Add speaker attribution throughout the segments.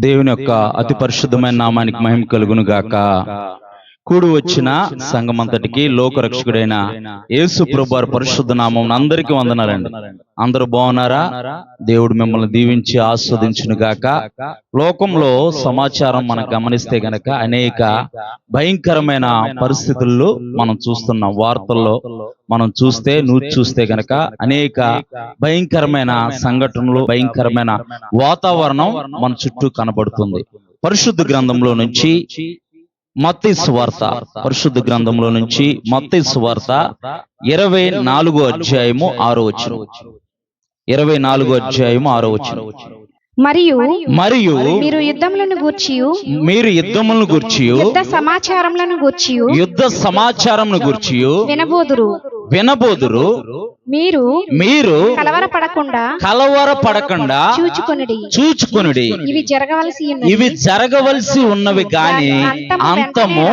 Speaker 1: దేవుని యొక్క అతి పరిశుద్ధమైన నామానికి మహిమ కలుగును గాక. కూడి వచ్చిన సంఘమంతటికి లోకరక్షకుడైన యేసు ప్రభువారి పరిశుద్ధ నామం అందరికీ వందనాలండి. అందరూ బాగున్నారా? దేవుడు మిమ్మల్ని దీవించి ఆస్వాదించును గాక. లోకంలో సమాచారం మనం గమనిస్తే గనక అనేక భయంకరమైన పరిస్థితుల్లో మనం చూస్తున్నాం. వార్తల్లో మనం చూస్తే గనక అనేక భయంకరమైన సంఘటనలు, భయంకరమైన వాతావరణం మన చుట్టూ కనబడుతుంది. పరిశుద్ధ గ్రంథంలో నుంచి మత్తయి సువార్త, పరిశుద్ధ గ్రంథంలో నుంచి మత్తయి సువార్త 24వ అధ్యాయము 6వ వచనం. 24వ అధ్యాయము 6వ వచనం.
Speaker 2: మరియు మీరు యుద్ధములను గూర్చి యుద్ధ సమాచారములను గూర్చి వినబోదురు. మీరు కలవరపడకుండా చూచుకొనుడి. ఇవి జరగవలసి ఉన్నవి గాని అంతము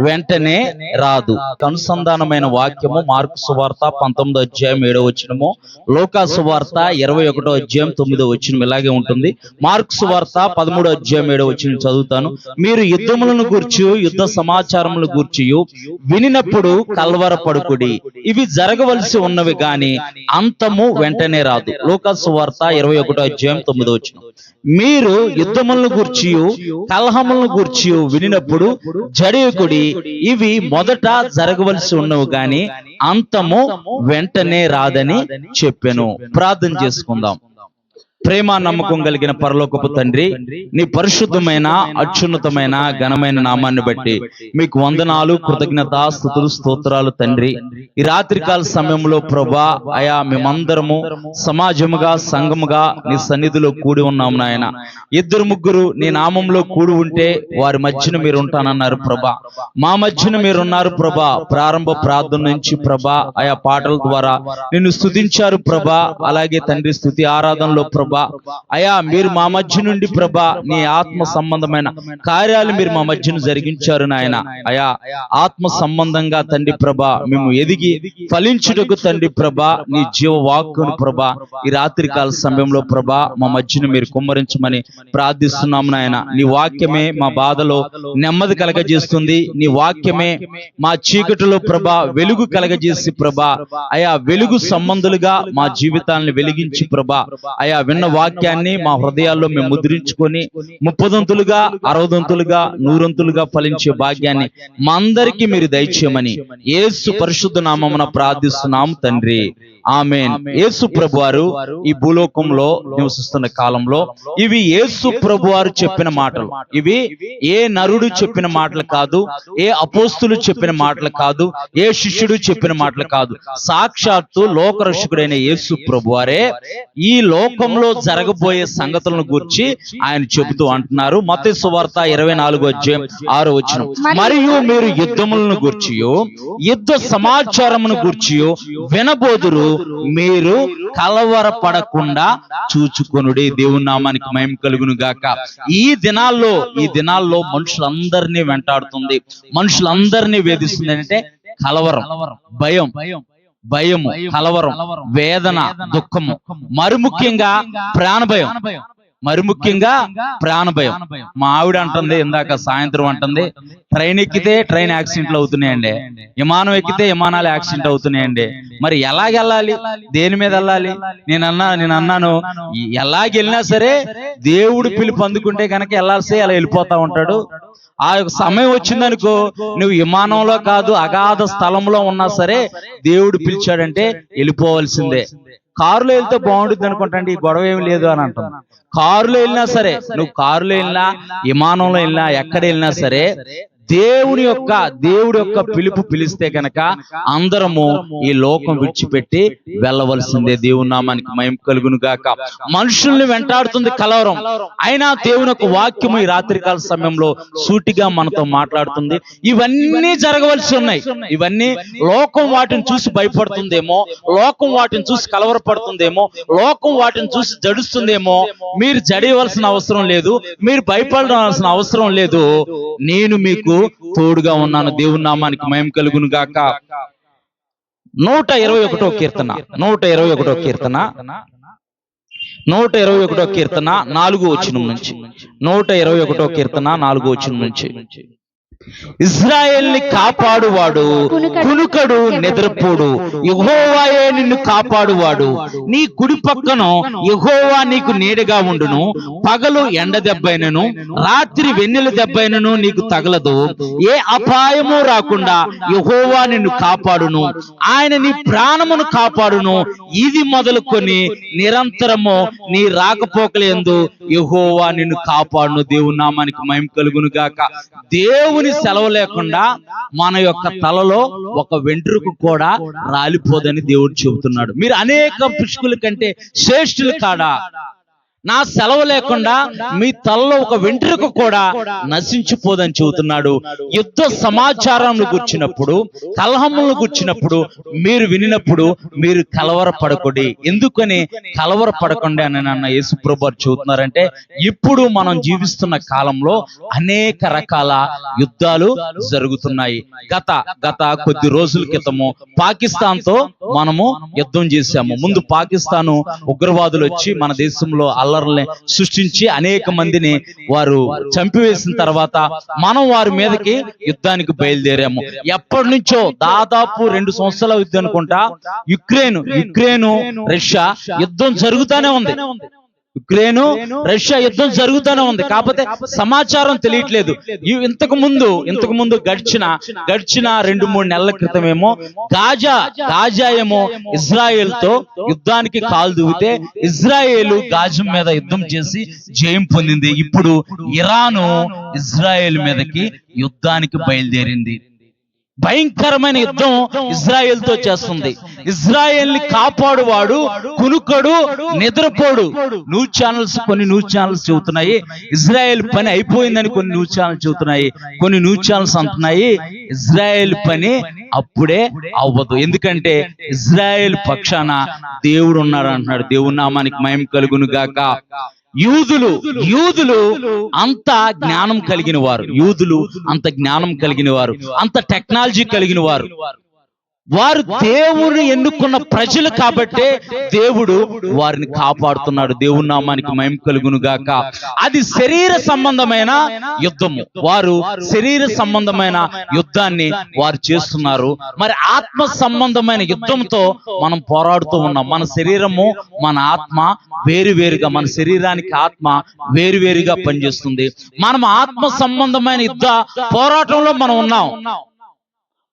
Speaker 2: వెంటనే రాదు. అనుసంధానమైన వాక్యము మార్కు సువార్త 19వ అధ్యాయం 7వ వచనము, లూకా సువార్త 21వ అధ్యాయం 9వ వచనం ఇలాగే ఉంటుంది. మార్కు సువార్త 13వ అధ్యాయం 7వ వచనం చదువుతాను. మీరు యుద్ధములను గూర్చి యుద్ధ సమాచారములను గూర్చి వినినప్పుడు కలవరపడుకుడి. ఇవి జరగవలసి ఉన్నవి గాని అంతము వెంటనే రాదు. లూకా సువార్త 21వ అధ్యాయం 9వ వచనం. మీరు యుద్ధములను గూర్చి కలహములను గూర్చి వినినప్పుడు జడియకుడి. ఇవి మొదట జరగవలసి ఉన్నవి గాని అంతము వెంటనే రాదని చెప్పెను. ప్రార్థన చేసుకుందాం. ప్రేమ నమ్మకం కలిగిన పరలోకపు తండ్రి, నీ పరిశుద్ధమైన అత్యున్నతమైన ఘనమైన నామాన్ని బట్టి మీకు వందనాలు, కృతజ్ఞత, స్తుతులు, స్తోత్రాలు తండ్రి. ఈ రాత్రికాల సమయంలో ప్రభా అయా మేమందరము సమాజముగా, సంఘముగా నీ సన్నిధిలో కూడి ఉన్నాము నాయన. ఇద్దరు ముగ్గురు నీ నామంలో కూడి ఉంటే వారి మధ్యన మీరు ఉంటానన్నారు ప్రభా. మా మధ్యన మీరున్నారు ప్రభా. ప్రారంభ ప్రార్థన నుంచి ప్రభా ఆయా పాటల ద్వారా నిన్ను స్తుతించారు ప్రభా. అలాగే తండ్రి స్తుతి ఆరాధనలో ప్రభా అయా మీరు మా మధ్య నుండి ప్రభా నీ ఆత్మ సంబంధమైన కార్యాలు మీరు మా మధ్యను జరిగించారు నాయన. అయా ఆత్మ సంబంధంగా తండ్రి ప్రభా మేము ఎదిగి ఫలించుటకు తండ్రి ప్రభా నీ జీవ వాక్కును ప్రభా ఈ రాత్రికాల సమయంలో ప్రభా మా మధ్యను మీరు కుమ్మరించమని ప్రార్థిస్తున్నాము నాయన. నీ వాక్యమే మా బాధలో నెమ్మది కలగజేస్తుంది. నీ వాక్యమే మా చీకటిలో ప్రభా వెలుగు కలగజేసి ప్రభా అయా వెలుగు సంబంధులుగా మా జీవితాలను వెలిగించి ప్రభా అయా విన్న వాక్యాన్ని మా హృదయాల్లో మేము ముద్రించుకొని 30దంతులుగా 60దంతులుగా 100దంతులుగా ఫలించే భాగ్యాన్ని మా అందరికీ మీరు దయచేయమని యేసు పరిశుద్ధ నామమున ప్రార్థిస్తున్నాం తండ్రి. ఆమేన్. యేసు ప్రభువారు ఈ భూలోకంలో నివసిస్తున్న కాలంలో ఇవి యేసు ప్రభువారు చెప్పిన మాటలు. ఇవి ఏ నరుడు చెప్పిన మాటలు కాదు, ఏ అపోస్తులు చెప్పిన మాటలు కాదు, ఏ శిష్యుడు చెప్పిన మాటలు కాదు. సాక్షాత్తు లోకరక్షకుడైన యేసు ప్రభువారే ఈ లోకంలో జరగబోయే సంగతులను గురించి ఆయన చెబుతూ అంటున్నారు. మత్తయి సువార్త 24వ అధ్యాయం 6వ వచనం. మరియు మీరు యుద్ధములను గూర్చి యుద్ధ సమాచారమును గూర్చి వినబోదురు. మీరు కలవరపడకుండా చూచుకొనుడి. దేవుని నామానికి మహిమ కలుగును గాక. ఈ దినాల్లో మనుషులందరినీ వెంటాడుతుంది, మనుషులందరినీ వేధిస్తుంది అంటే కలవరం, భయము, కలవరం, వేదన, దుఃఖము, మరి ముఖ్యంగా ప్రాణభయం. మా ఆవిడ అంటుంది, ఇందాక సాయంత్రం అంటుంది, ట్రైన్ ఎక్కితే ట్రైన్ యాక్సిడెంట్లు అవుతున్నాయండి, విమానం ఎక్కితే విమానాలు యాక్సిడెంట్ అవుతున్నాయండి. మరి ఎలాగెళ్ళాలి, దేని మీద వెళ్ళాలి? నేను అన్నాను ఎలాగెళ్ళినా సరే దేవుడు పిలుపు అందుకుంటే కనుక వెళ్ళాల్సి అలా వెళ్ళిపోతా ఉంటాడు. ఆ యొక్క సమయం వచ్చిందనుకో నువ్వు విమానంలో కాదు అగాధ స్థలంలో ఉన్నా సరే దేవుడు పిలిచాడంటే వెళ్ళిపోవలసిందే. కారులో వెళ్తే బాగుంటుంది అనుకుంటాండి, ఈ గొడవ ఏమి లేదు అని అంటాం. కారులో వెళ్ళినా సరే, నువ్వు కారులో వెళ్ళినా విమానంలో వెళ్ళినా ఎక్కడ వెళ్ళినా సరే దేవుడి యొక్క పిలుపు పిలిస్తే కనుక అందరము ఈ లోకం విడిచిపెట్టి వెళ్ళవలసిందే. దేవుని నామానికి మహిమ కలుగును గాక. మనుషుల్ని వెంటాడుతుంది కలవరం, అయినా దేవుని యొక్క వాక్యము ఈ రాత్రికాల సమయంలో సూటిగా మనతో మాట్లాడుతుంది. ఇవన్నీ జరగవలసి ఉన్నాయి. ఇవన్నీ లోకం వాటిని చూసి భయపడుతుందేమో, లోకం వాటిని చూసి కలవరపడుతుందేమో, లోకం వాటిని చూసి జడుస్తుందేమో. మీరు జడియవలసిన అవసరం లేదు, మీరు భయపడాల్సిన అవసరం లేదు. నేను మీకు తోడుగా ఉన్నాను. దేవుని నామానికి మహిమ కలుగును గాక. 121వ కీర్తన
Speaker 1: 121 కీర్తన 4వ వచనం నుంచి. 121 కీర్తన 4వ వచనం నుంచి. ఇశ్రాయేల్ని కాపాడువాడు కునుకడు నిద్రపోడు, యెహోవాయే నిన్ను కాపాడువాడు. నీ కుడి పక్కన యెహోవా నీకు నీడగా ఉండును. పగలు ఎండ దెబ్బైనను రాత్రి వెన్నెల దెబ్బైనను నీకు తగలదు. ఏ అపాయము రాకుండా యెహోవా నిన్ను కాపాడును. ఆయన నీ ప్రాణమును కాపాడును. ఇది మొదలుకొని నిరంతరము నీ రాకపోకలందు యెహోవా నిన్ను కాపాడును. దేవుని నామానికి మహిమ కలుగును గాక. దేవుని సెలవు లేకుండా మన యొక్క తలలో ఒక వెంట్రుక కూడా రాలిపోదని దేవుడు చెబుతున్నాడు. మీరు అనేక పిచ్చుకల కంటే శ్రేష్ఠులు కాడా? నా సెలవు లేకుండా మీ తలలో ఒక వెంట్రుక కూడా నశించిపోదని చెబుతున్నాడు. యుద్ధ సమాచారంలో కూర్చున్నప్పుడు, కలహములను కూర్చున్నప్పుడు మీరు వినినప్పుడు మీరు కలవరపడకండి. ఎందుకని కలవరపడకండి అని అన్న యేసుప్రభు చెబుతున్నారంటే, ఇప్పుడు మనం జీవిస్తున్న కాలంలో అనేక రకాల యుద్ధాలు జరుగుతున్నాయి. గత కొద్ది రోజుల క్రితము పాకిస్తాన్ తో మనము యుద్ధం చేశాము. ముందు పాకిస్తాను ఉగ్రవాదులు వచ్చి మన దేశంలో అల్లర్లని సృష్టించి అనేక మందిని వారు చంపివేసిన తర్వాత మనం వారి మీదకి యుద్ధానికి బయలుదేరాము. ఎప్పటి నుంచో దాదాపు 2 సంవత్సరాల యుద్ధం అనుకుంటా. యుక్రెయిన్ రష్యా యుద్ధం జరుగుతూనే ఉంది. రష్యా యుద్ధం జరుగుతూనే ఉంది. కాకపోతే సమాచారం తెలియట్లేదు. ఇంతకు ముందు గడిచిన 2-3 నెలల క్రితమేమో గాజా ఏమో ఇజ్రాయెల్ తో యుద్ధానికి కాలు దూవితే ఇజ్రాయేలు గాజా మీద యుద్ధం చేసి జయం పొందింది. ఇప్పుడు ఇరాను ఇజ్రాయెల్ మీదకి యుద్ధానికి బయలుదేరింది. భయంకరమైన యుద్ధం ఇజ్రాయెల్ తో చేస్తుంది. ఇజ్రాయెల్ ని కాపాడువాడు కునుకడు నిద్రపోడు. కొన్ని న్యూస్ ఛానల్స్ చెబుతున్నాయి ఇజ్రాయెల్ పని అయిపోయిందని. కొన్ని న్యూస్ ఛానల్స్ చెబుతున్నాయి. కొన్ని న్యూస్ ఛానల్స్ అంటున్నాయి ఇజ్రాయెల్ పని అప్పుడే అవ్వదు. ఎందుకంటే ఇజ్రాయెల్ పక్షాన దేవుడు ఉన్నాడు అంటున్నాడు. దేవుని నామానికి మహిమ కలుగును గాక. యూదులు అంత జ్ఞానం కలిగిన వారు, అంత టెక్నాలజీ కలిగిన వారు. వారు దేవుని ఎన్నుకున్న ప్రజలు కాబట్టే దేవుడు వారిని కాపాడుతున్నాడు. దేవుని నామానికి మహిమ కలుగును గాక. అది శరీర సంబంధమైన యుద్ధము. వారు శరీర సంబంధమైన యుద్ధాన్ని వారు చేస్తున్నారు. మరి ఆత్మ సంబంధమైన యుద్ధంతో మనం పోరాడుతూ ఉన్నాం. మన శరీరము మన ఆత్మ వేరువేరుగా, మన శరీరానికి ఆత్మ వేరువేరుగా పనిచేస్తుంది. మనం ఆత్మ సంబంధమైన యుద్ధ పోరాటంలో మనం ఉన్నాం.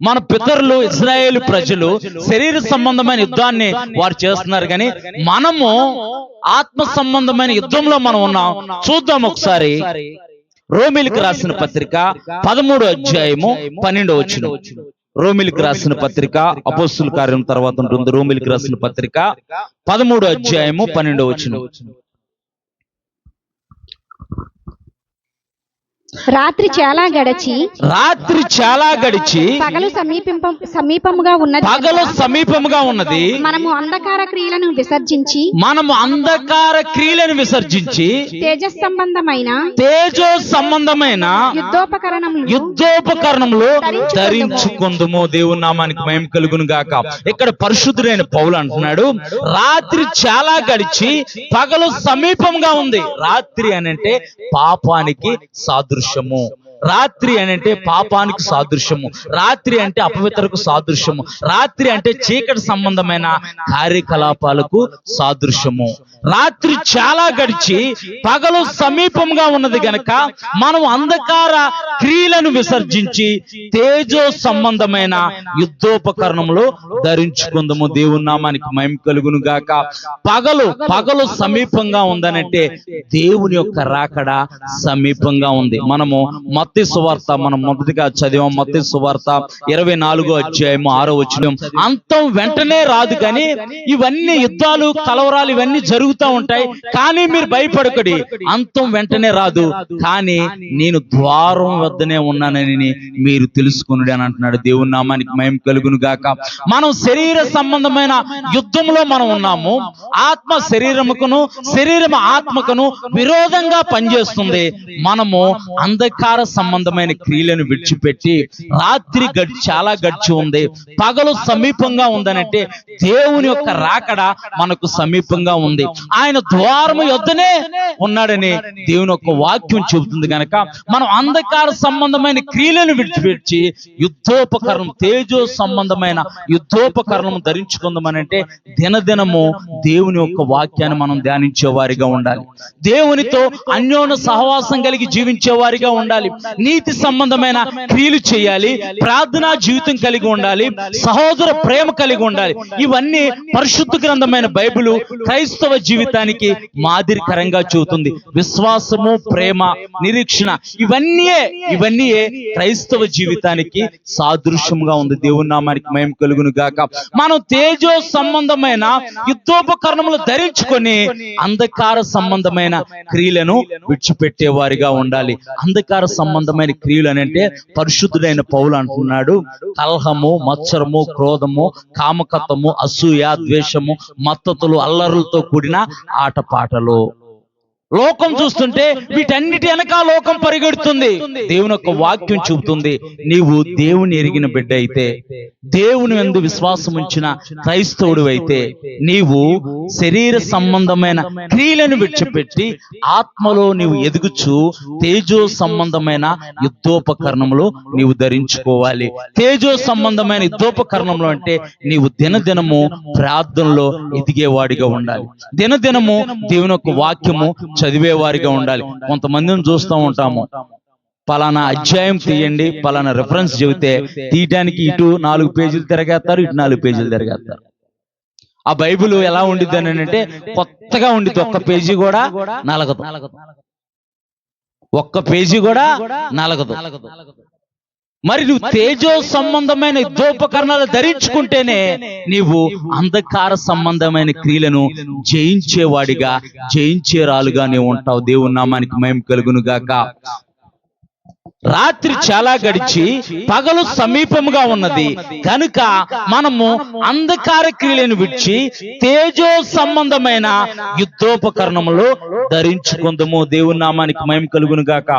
Speaker 1: మన పితరులు ఇశ్రాయేలు ప్రజలు శరీర సంబంధమైన యుద్ధాన్ని వారు చేస్తున్నారు, కానీ మనము ఆత్మ సంబంధమైన యుద్ధంలో మనం ఉన్నాం. చూద్దాం ఒకసారి. రోమీలకు రాసిన పత్రిక 13వ అధ్యాయము 12వ వచనం. రోమీలకు రాసిన పత్రిక అపోస్తుల కార్యం తర్వాత ఉంటుంది. రోమీలకు రాసిన పత్రిక 13వ అధ్యాయము 12వ వచనం.
Speaker 3: రాత్రి చాలా గడిచి పగలు సమీపముగా ఉన్నది. మనము అంధకార క్రియలను విసర్జించి తేజో సంబంధమైన యుద్ధోపకరణములు
Speaker 1: ధరించుకుందుము. దేవుని నామానికి మహిమ కలుగును గాక. ఇక్కడ పరిశుద్ధుడైన పౌలు అంటున్నాడు, రాత్రి చాలా గడిచి పగలు సమీపంగా ఉంది. రాత్రి అనంటే పాపానికి సాదృశ్యం. రాత్రి అంటే పాపానికి సాదృశ్యము. రాత్రి అంటే అపవిత్రకు సాదృశ్యము. రాత్రి అంటే చీకటి సంబంధమైన కార్యకలాపాలకు సాదృశ్యము. రాత్రి చాలా గడిచి పగలు సమీపంగా ఉన్నది గనక మనం అంధకార క్రియలను విసర్జించి తేజో సంబంధమైన యుద్ధోపకరణములు ధరించుకుందాము. దేవుని నామానికి మహిమ కలుగును గాక. పగలు సమీపంగా ఉందనంటే దేవుని యొక్క రాకడ సమీపంగా ఉంది. మనము మత్తయి సువార్త మనం మొదటిగా చదివాం. మత్తయి సువార్త 24వ అధ్యాయము 6వ వచనం. అంతం వెంటనే రాదు, కానీ ఇవన్నీ యుద్ధాలు కలవరాలు ఇవన్నీ జరుగుతూ ఉంటాయి. కానీ మీరు భయపడకండి, అంతం వెంటనే రాదు, కానీ నేను ద్వారం వద్దనే ఉన్నానని మీరు తెలుసుకుని అని అంటున్నాడు. దేవుని నామానికి మహిమ కలుగును గాక. మనం శరీర సంబంధమైన యుద్ధంలో మనం ఉన్నాము. ఆత్మ శరీరముకును శరీరం ఆత్మకును విరోధంగా పనిచేస్తుంది. మనము అంధకార
Speaker 2: సంబంధమైన క్రియలను విడిచిపెట్టి రాత్రి చాలా గడిచి ఉంది, పగలు సమీపంగా ఉందనంటే దేవుని యొక్క రాకడ మనకు సమీపంగా ఉంది. ఆయన ద్వారము యొద్దనే ఉన్నాడని దేవుని యొక్క వాక్యం చెబుతుంది గనక మనం అంధకార సంబంధమైన క్రియలను విడిచిపెట్టి యుద్ధోపకరణం, తేజో సంబంధమైన యుద్ధోపకరణం ధరించుకుందామనంటే దినదినము దేవుని యొక్క వాక్యాన్ని మనం ధ్యానించే వారిగా ఉండాలి. దేవునితో అన్యోన్య సహవాసం కలిగి జీవించే వారిగా ఉండాలి. నీతి సంబంధమైన క్రియలు చేయాలి, ప్రార్థనా జీవితం కలిగి ఉండాలి, సహోదర ప్రేమ కలిగి ఉండాలి. ఇవన్నీ పరిశుద్ధ గ్రంథమైన బైబిలు క్రైస్తవ జీవితానికి మాదిరికరంగా చూస్తుంది. విశ్వాసము, ప్రేమ, నిరీక్షణ ఇవన్నీ క్రైస్తవ జీవితానికి సాదృశ్యంగా ఉంది. దేవుని నామానికి మహిమ కలుగును గాక. మనం తేజో సంబంధమైన యుద్ధోపకరణములు ధరించుకొని అంధకార సంబంధమైన క్రియలను విడిచిపెట్టే వారిగా ఉండాలి. అంధకార సంబంధమైన క్రియలు అని అంటే పరిశుద్ధుడైన పౌలు అంటున్నాడు, కలహము, మత్సరము, క్రోధము, కామకత్వము, అసూయ, ద్వేషము, మత్తతులు, అల్లరులతో కూడిన ఆటపాటలు. లోకం చూస్తుంటే వీటన్నిటి వెనక లోకం పరిగెడుతుంది. దేవుని యొక్క వాక్యం చూపుతుంది, నీవు దేవుని ఎరిగిన బిడ్డ అయితే, దేవుని యందు విశ్వాసం ఉంచిన క్రైస్తవుడు అయితే, నీవు శరీర సంబంధమైన క్రియలను విడిచిపెట్టి ఆత్మలో నీవు ఎదుగుచు తేజో సంబంధమైన యుద్ధోపకరణములు నీవు ధరించుకోవాలి. తేజో సంబంధమైన యుద్ధోపకరణములు అంటే నీవు దినదినము ప్రార్థనలో ఎదిగేవాడిగా ఉండాలి. దినదినము దేవుని యొక్క వాక్యము చదివేవారిగా ఉండాలి. కొంతమందిని చూస్తూ ఉంటాము, పలానా అధ్యాయం తీయండి, పలానా రెఫరెన్స్ చెబితే తీయటానికి ఇటు 4 పేజీలు తిరగేస్తారు, ఇటు 4 పేజీలు తిరగేస్తారు. ఆ బైబిల్ ఎలా ఉండిద్ది అని అంటే కొత్తగా ఉండిద్ది, ఒక్క పేజీ కూడా నలగదు, ఒక్క పేజీ కూడా నలగదు. మరి నువ్వు తేజో సంబంధమైన యుద్ధోపకరణాలు ధరించుకుంటేనే నీవు అంధకార సంబంధమైన క్రియలను జయించేవాడిగా, జయించేరాలుగా నీవు ఉంటావు. దేవుని నామానికి మహిమ కలుగును గాక. రాత్రి చాలా గడిచి పగలు సమీపముగా ఉన్నది కనుక మనము అంధకార క్రియలను విడిచి తేజో సంబంధమైన యుద్ధోపకరణములు ధరించుకుందాము. దేవుని నామానికి మహిమ కలుగును గాక.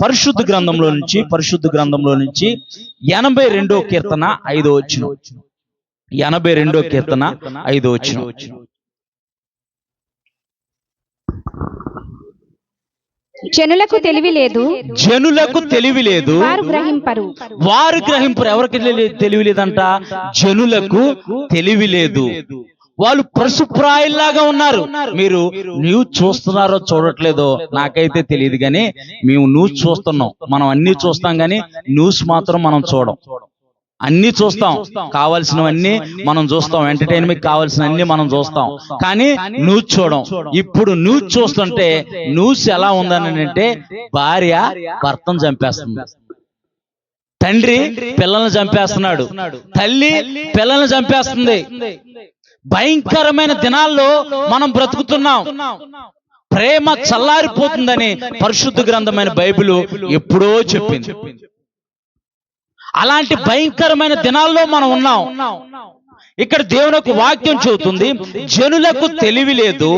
Speaker 2: పరిశుద్ధ గ్రంథంలో నుంచి 82వ కీర్తన 5వ వచనం. 82వ కీర్తన 5వ వచనం.
Speaker 3: జనులకు తెలివి లేదు,
Speaker 2: జనులకు తెలివి లేదు,
Speaker 3: వారు గ్రహింపరు.
Speaker 2: ఎవరికి తెలివి లేదంట? జనులకు తెలివి లేదు. వాళ్ళు పశుప్రాయుల్లాగా ఉన్నారు. మీరు న్యూస్ చూస్తున్నారో చూడట్లేదో నాకైతే తెలియదు, కానీ మేము న్యూస్ చూస్తున్నాం. మనం అన్ని చూస్తాం కానీ న్యూస్ మాత్రం మనం చూడం. అన్ని చూస్తాం, కావాల్సినవన్నీ మనం చూస్తాం, ఎంటర్టైన్మెంట్ కావాల్సిన అన్ని మనం చూస్తాం, కానీ న్యూస్ చూడం. ఇప్పుడు న్యూస్ చూస్తుంటే న్యూస్ ఎలా ఉందని అంటే భార్య భర్తను చంపేస్తుంది, తండ్రి పిల్లల్ని చంపేస్తున్నాడు, తల్లి పిల్లల్ని చంపేస్తుంది. భయంకరమైన దినాల్లో మనం బ్రతుకుతున్నాం. ప్రేమ చల్లారిపోతుందని పరిశుద్ధ గ్రంథమైన బైబిల్ ఎప్పుడో చెప్పింది. అలాంటి భయంకరమైన దినాల్లో మనం ఉన్నాం. ఇక్కడ దేవుని యొక్క వాక్యం చెబుతుంది, జనులకు తెలివి లేదు,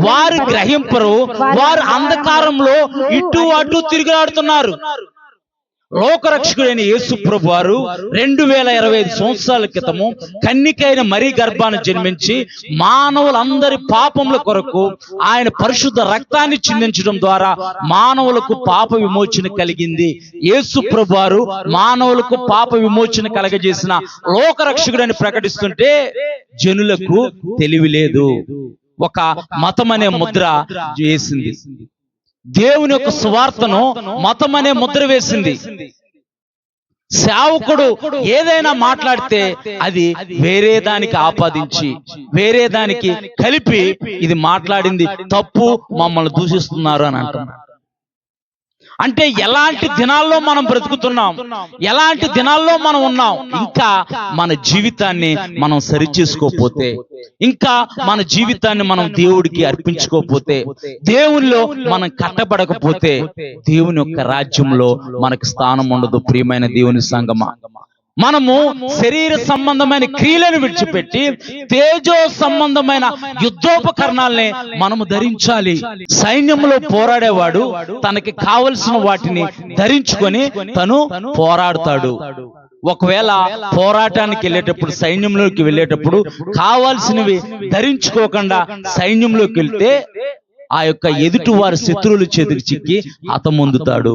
Speaker 2: వారు గ్రహింపరు, వారు అంధకారంలో ఇటు అటు తిరుగులాడుతున్నారు. లోకరక్షకుడైన యేసు ప్రభు వారు 2025 సంవత్సరాల క్రితము కన్నికైన మరీ గర్భాన్ని జన్మించి మానవులందరి పాపముల కొరకు ఆయన పరిశుద్ధ రక్తాన్ని చిందించడం ద్వారా మానవులకు పాప విమోచన కలిగింది. యేసు ప్రభు వారు మానవులకు పాప విమోచన కలగజేసిన లోకరక్షకుడని ప్రకటిస్తుంటే జనులకు తెలివి లేదు. ఒక మతం అనే ముద్ర వేసింది. దేవుని యొక్క సువార్తను మతం అనే ముద్ర వేసింది. సేవకుడు ఏదైనా మాట్లాడితే అది వేరే దానికి ఆపాదించి, వేరే దానికి కలిపి ఇది మాట్లాడింది తప్పు, మమ్మల్ని దూషిస్తున్నారు అని అంటున్నారు. అంటే ఎలాంటి దినాల్లో మనం బ్రతుకుతున్నాం, ఎలాంటి దినాల్లో మనం ఉన్నాం. ఇంకా మన జీవితాన్ని మనం సరిచేసుకోకపోతే, ఇంకా మన జీవితాన్ని మనం దేవుడికి అర్పించుకోకపోతే, దేవునిలో మనం కట్టబడకపోతే దేవుని యొక్క రాజ్యంలో మనకు స్థానం ఉండదు. ప్రియమైన దేవుని సంగమా, మనము శరీర సంబంధమైన క్రియలను విడిచిపెట్టి తేజో సంబంధమైన యుద్ధోపకరణాలని మనము ధరించాలి. సైన్యంలో పోరాడేవాడు తనకి కావలసిన వాటిని ధరించుకొని తను పోరాడతాడు. ఒకవేళ పోరాటానికి వెళ్ళేటప్పుడు, సైన్యంలోకి వెళ్ళేటప్పుడు కావాల్సినవి ధరించుకోకుండా సైన్యంలోకి వెళ్తే ఆ యొక్క ఎదుటి వారి శత్రువుల చేతికి చిక్కి హతమొందుతాడు.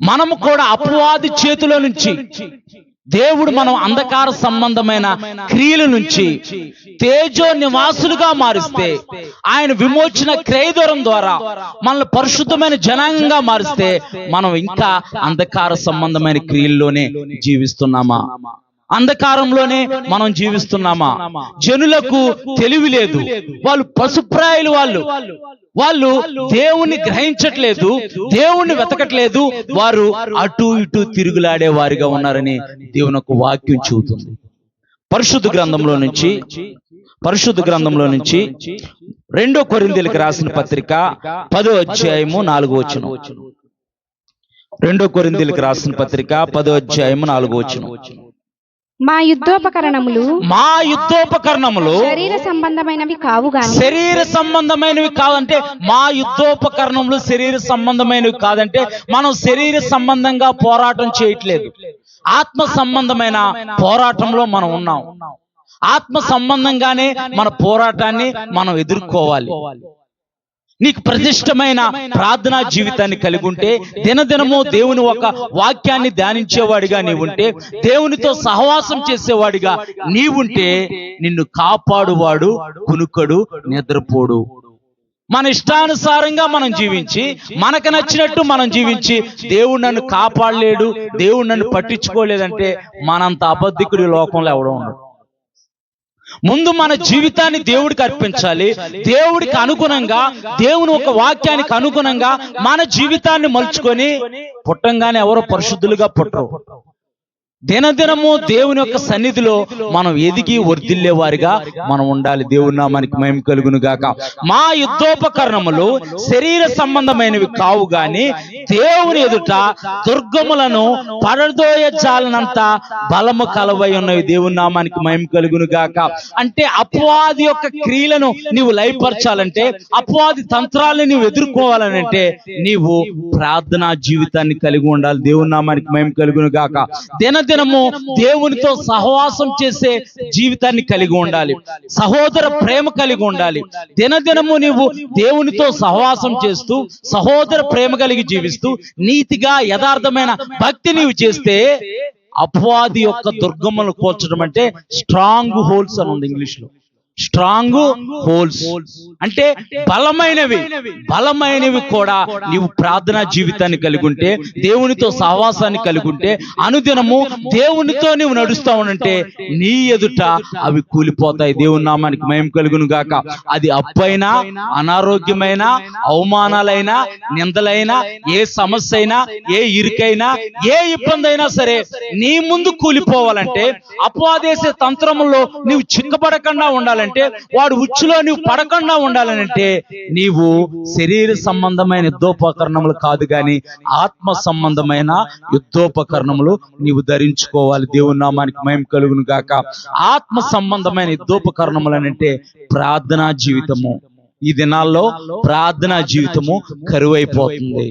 Speaker 2: మనము కూడా అపవాది చేతిలో నుంచి దేవుడు మనం అంధకార సంబంధమైన క్రియల నుంచి తేజో నివాసులుగా మారిస్తే, ఆయన విమోచన క్రయదూరం ద్వారా మనల్ని పరిశుద్ధమైన జనాంగంగా మారిస్తే మనం ఇంకా అంధకార సంబంధమైన క్రియల్లోనే జీవిస్తున్నామా? అంధకారంలోనే మనం జీవిస్తున్నామా? జనులకు తెలివి లేదు, వాళ్ళు పశుప్రాయులు, వాళ్ళు దేవుణ్ణి గ్రహించట్లేదు, దేవుణ్ణి వెతకట్లేదు, వారు అటు ఇటు తిరుగులాడే వారిగా ఉన్నారని దేవుని యొక్క వాక్యం చెబుతుంది. పరిశుద్ధ గ్రంథంలో నుంచి 2 కొరింథీయులకు రాసిన పత్రిక 10వ అధ్యాయము 4వ వచనం. 2 కొరింథీయులకు రాసిన పత్రిక 10వ అధ్యాయము 4వ వచనం.
Speaker 3: మా యుద్ధోపకరణములు శరీర సంబంధమైనవి కావు గాని,
Speaker 2: శరీర సంబంధమైనవి కాదంటే, మా యుద్ధోపకరణములు శరీర సంబంధమైనవి కాదంటే మనం శరీర సంబంధంగా పోరాటం చేయట్లేదు. ఆత్మ సంబంధమైన పోరాటంలో మనం ఉన్నాం. ఆత్మ సంబంధంగానే మన పోరాటాన్ని మనం ఎదుర్కోవాలి. నీకు ప్రతిష్టమైన ప్రార్థనా జీవితాన్ని కలిగి ఉంటే, దినదినము దేవుని ఒక వాక్యాన్ని ధ్యానించేవాడిగా నీవుంటే, దేవునితో సహవాసం చేసేవాడిగా నీవుంటే, నిన్ను కాపాడువాడు కునుకడు, నిద్రపోడు. మన ఇష్టానుసారంగా మనం జీవించి, మనకు నచ్చినట్టు మనం జీవించి, దేవుడు నన్ను కాపాడలేడు, దేవుడు నన్ను పట్టించుకోలేదంటే మనంత అబద్ధికుడి లోకంలో ఎవడో ఉన్నాడు. ముందు మన జీవితాన్ని దేవుడికి అర్పించాలి. దేవుడికి అనుగుణంగా, దేవుని ఒక వాక్యానికి అనుగుణంగా మన జీవితాన్ని మలుచుకొని, పుట్టంగానే ఎవరో పరిశుద్ధులుగా పుట్టరు. దినదినము దేవుని యొక్క సన్నిధిలో మనం ఎదిగి వర్ధిల్లే వారిగా మనం ఉండాలి. దేవుని నామానికి మహిమ కలుగును గాక. మా యుద్ధోపకరణములు శరీర సంబంధమైనవి కావు గాని, దేవుని ఎదుట దుర్గములను పడదోయ జాలనంత బలము కలవై ఉన్నవి. దేవుని నామానికి మహిమ కలుగును గాక. అంటే అపవాది యొక్క క్రియలను నీవు లయపరచాలంటే, అపవాది తంత్రాలను నీవు ఎదుర్కోవాలనంటే నీవు ప్రార్థనా జీవితాన్ని కలిగి ఉండాలి. దేవుని నామానికి మహిమ కలుగును గాక. దినదినము దేవునితో సహవాసం చేసే జీవితాన్ని కలిగి ఉండాలి. సహోదర ప్రేమ కలిగి ఉండాలి. దినదినము నీవు దేవునితో సహవాసం చేస్తూ, సహోదర ప్రేమ కలిగి జీవిస్తూ, నీతిగా యథార్థమైన భక్తి నీవు చేస్తే, అపవాది యొక్క దుర్గమ్మను కూల్చడం అంటే స్ట్రాంగ్ హోల్స్ అని ఉంది ఇంగ్లీష్ లో. స్ట్రాంగ్ హోల్స్ అంటే బలమైనవి కూడా నీవు ప్రార్థనా జీవితాన్ని కలిగి ఉంటే, దేవునితో సహవాసాన్ని కలిగి ఉంటే, అనుదినము దేవునితో నీవు నడుస్తా ఉంటే నీ ఎదుట అవి కూలిపోతాయి. దేవుని నామానికి మహిమ కలుగును గాక. అది అప్పైనా, అనారోగ్యమైన, అవమానాలైనా, నిందలైనా, ఏ సమస్య అయినా, ఏ ఇరుకైనా, ఏ ఇబ్బంది అయినా సరే నీ ముందు కూలిపోవాలంటే, అపవాదేసే తంత్రములో నీవు చిక్కబడకుండా ఉండాలంటే, వాడు ఉచ్చులో నీవు పడకుండా ఉండాలనంటే నీవు శరీర సంబంధమైన యుద్ధోపకరణములు కాదు గాని ఆత్మ సంబంధమైన యుద్ధోపకరణములు నీవు ధరించుకోవాలి. దేవుని నామానికి మహిమ కలుగును గాక. ఆత్మ సంబంధమైన యుద్ధోపకరణములు అంటే ప్రార్థనా జీవితము. ఈ దినాల్లో ప్రార్థనా జీవితము కరువైపోతుంది.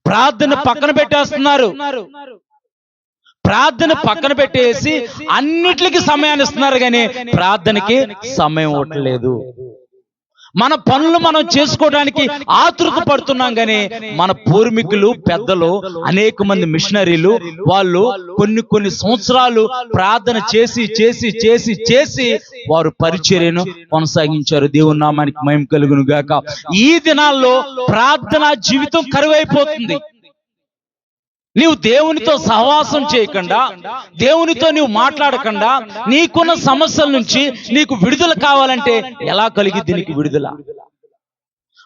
Speaker 2: ప్రార్థన పక్కన పెట్టేస్తున్నారు. ప్రార్థన పక్కన పెట్టేసి అన్నిటికీ సమయాన్ని ఇస్తున్నారు కానీ ప్రార్థనకి సమయం ఇవ్వట్లేదు. మన పనులు మనం చేసుకోవడానికి ఆతృత పడుతున్నాం కానీ మన పూర్వీకులు, పెద్దలు, అనేక మంది మిషనరీలు వాళ్ళు కొన్ని సంవత్సరాలు ప్రార్థన చేసి చేసి చేసి చేసి వారు పరిచర్యను కొనసాగించారు. దేవుని నామానికి మహిమ కలుగును గాక. ఈ దినాల్లో ప్రార్థనా జీవితం కరువైపోతుంది. నీవు దేవునితో సహవాసం చేయకుండా, దేవునితో నీవు మాట్లాడకుండా, నీకున్న సమస్యల నుంచి నీకు విడుదల కావాలంటే ఎలా కలిగిద్ది నీకు విడుదల?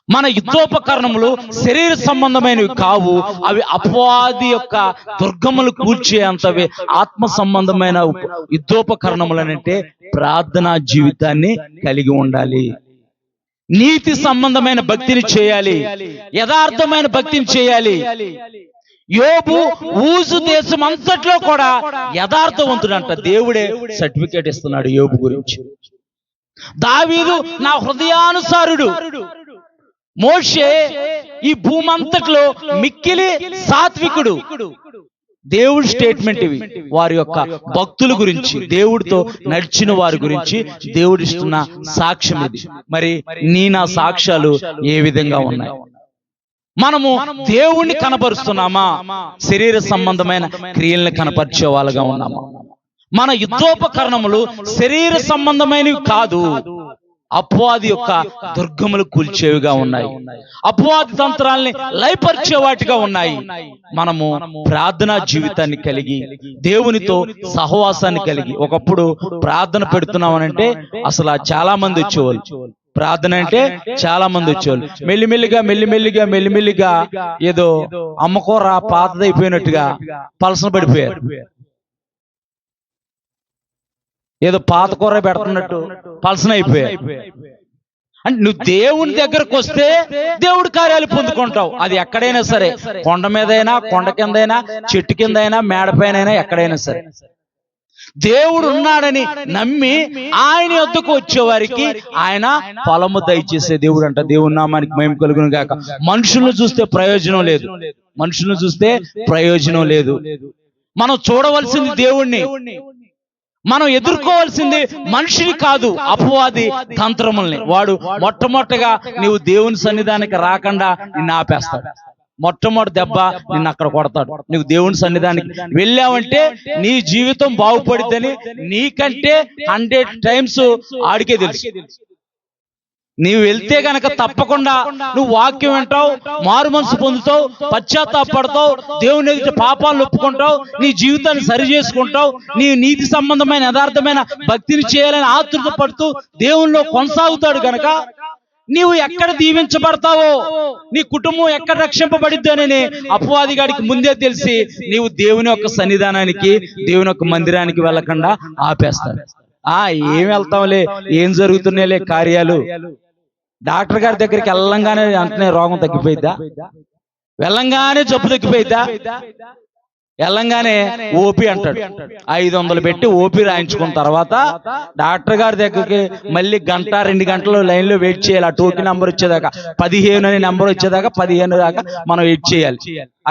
Speaker 2: మన యుద్ధోపకరణములు శరీర సంబంధమైనవి కావు, అవి అపవాది యొక్క దుర్గములు కూల్చే అంతవి ఆత్మ సంబంధమైన యుద్ధోపకరణములనంటే ప్రార్థనా జీవితాన్ని కలిగి ఉండాలి. నీతి సంబంధమైన భక్తిని చేయాలి, యథార్థమైన భక్తిని చేయాలి. యోబు ఊజు దేశం అంతట్లో కూడా యథార్థవంతుడంట. దేవుడే సర్టిఫికేట్ ఇస్తున్నాడు యోబు గురించి. దావీదు నా హృదయానుసారుడు. మోషే ఈ భూమంతట్లో మిక్కిలి సాత్వికుడు. దేవుడి స్టేట్మెంట్ ఇవి. వారి యొక్క భక్తుల గురించి, దేవుడితో నడిచిన వారి గురించి దేవుడిస్తున్న సాక్ష్యం ఇది. మరి నా సాక్ష్యాలు ఏ విధంగా ఉన్నాయి? మనము దేవుణ్ణి కనపరుస్తున్నామా? శరీర సంబంధమైన క్రియల్ని కనపరిచే వాళ్ళగా ఉన్నామా? మన యుద్ధోపకరణములు శరీర సంబంధమైనవి కాదు, అపవాది యొక్క దుర్గములు కూల్చేవిగా ఉన్నాయి, అపవాది తంత్రాల్ని లయపరిచే వాటిగా ఉన్నాయి. మనము ప్రార్థనా జీవితాన్ని కలిగి, దేవునితో సహవాసాన్ని కలిగి, ఒకప్పుడు ప్రార్థన పెడుతున్నామనంటే అసలు చాలా మంది వచ్చేవాళ్ళు. ప్రార్థన అంటే చాలా మంది వచ్చేవాళ్ళు. మెల్లిమెల్లిగా ఏదో అమ్మకూర పాతదైపోయినట్టుగా పలసన పడిపోయారు. ఏదో పాత కూర పెడుతున్నట్టు పలసన అయిపోయాయి. అంటే నువ్వు దేవుని దగ్గరకు వస్తే దేవుడి కార్యాలు పొందుకుంటావు. అది ఎక్కడైనా సరే, కొండ మీదైనా, కొండ కిందైనా, చెట్టు కిందైనా, మేడపైన ఎక్కడైనా సరే. దేవుడు ఉన్నాడని నమ్మి ఆయన యొద్దకు వచ్చేవారికి ఆయన ఫలము దయచేసే దేవుడు అంట. దేవుని నామానికి మహిమ కలుగును గాక. మనుషులను చూస్తే ప్రయోజనం లేదు, మనుషులను చూస్తే ప్రయోజనం లేదు. మనం చూడవలసింది దేవుణ్ణి, మనం ఎదుర్కోవాల్సింది మనిషిని కాదు, అపవాది తంత్రముల్ని. వాడు మొట్టమొదటిగా నీవు దేవుని సన్నిధానికి రాకుండా నిన్ను ఆపేస్తాడు. మొట్టమొదటి దెబ్బ నిన్ను అక్కడ కొడతాడు. నువ్వు దేవుని సన్నిధానికి వెళ్ళావంటే నీ జీవితం బాగుపడిద్దని నీకంటే 100 times ఆడికే తెలుసు. నీవు వెళ్తే గనక తప్పకుండా నువ్వు వాక్యం వింటావు, మారు మనసు పొందుతావు, పశ్చాత్తాపడతావు, దేవుని ఎదుట పాపాలను ఒప్పుకుంటావు, నీ జీవితాన్ని సరి చేసుకుంటావు, నీ నీతి సంబంధమైన యథార్థమైన భక్తిని చేయాలని ఆతృత పడుతూ దేవునిలో కొనసాగుతాడు గనక నీవు ఎక్కడ దీవించబడతావో, నీ కుటుంబం ఎక్కడ రక్షింపబడిద్దానని అపవాది గాడికి ముందే తెలిసి నీవు దేవుని యొక్క సన్నిధానానికి, దేవుని యొక్క మందిరానికి వెళ్ళకుండా ఆపేస్తాడు. ఏం వెళ్తాంలే, ఏం జరుగుతున్నాయిలే కార్యాలు. డాక్టర్ గారి దగ్గరికి వెళ్ళంగానే వెంటనే రోగం తగ్గిపోయిద్దా? వెళ్ళంగానే జబ్బు తగ్గిపోయిద్దా? వెళ్ళంగానే ఓపీ అంటాడు. 500 పెట్టి ఓపీ రాయించుకున్న తర్వాత డాక్టర్ గారి దగ్గరికి మళ్ళీ 1-2 గంటలు లైన్లో వెయిట్ చేయాలి. ఆ టోకెన్ నెంబర్ వచ్చేదాకా, 15 అనే నెంబర్ వచ్చేదాకా 15 దాకా మనం వెయిట్ చేయాలి.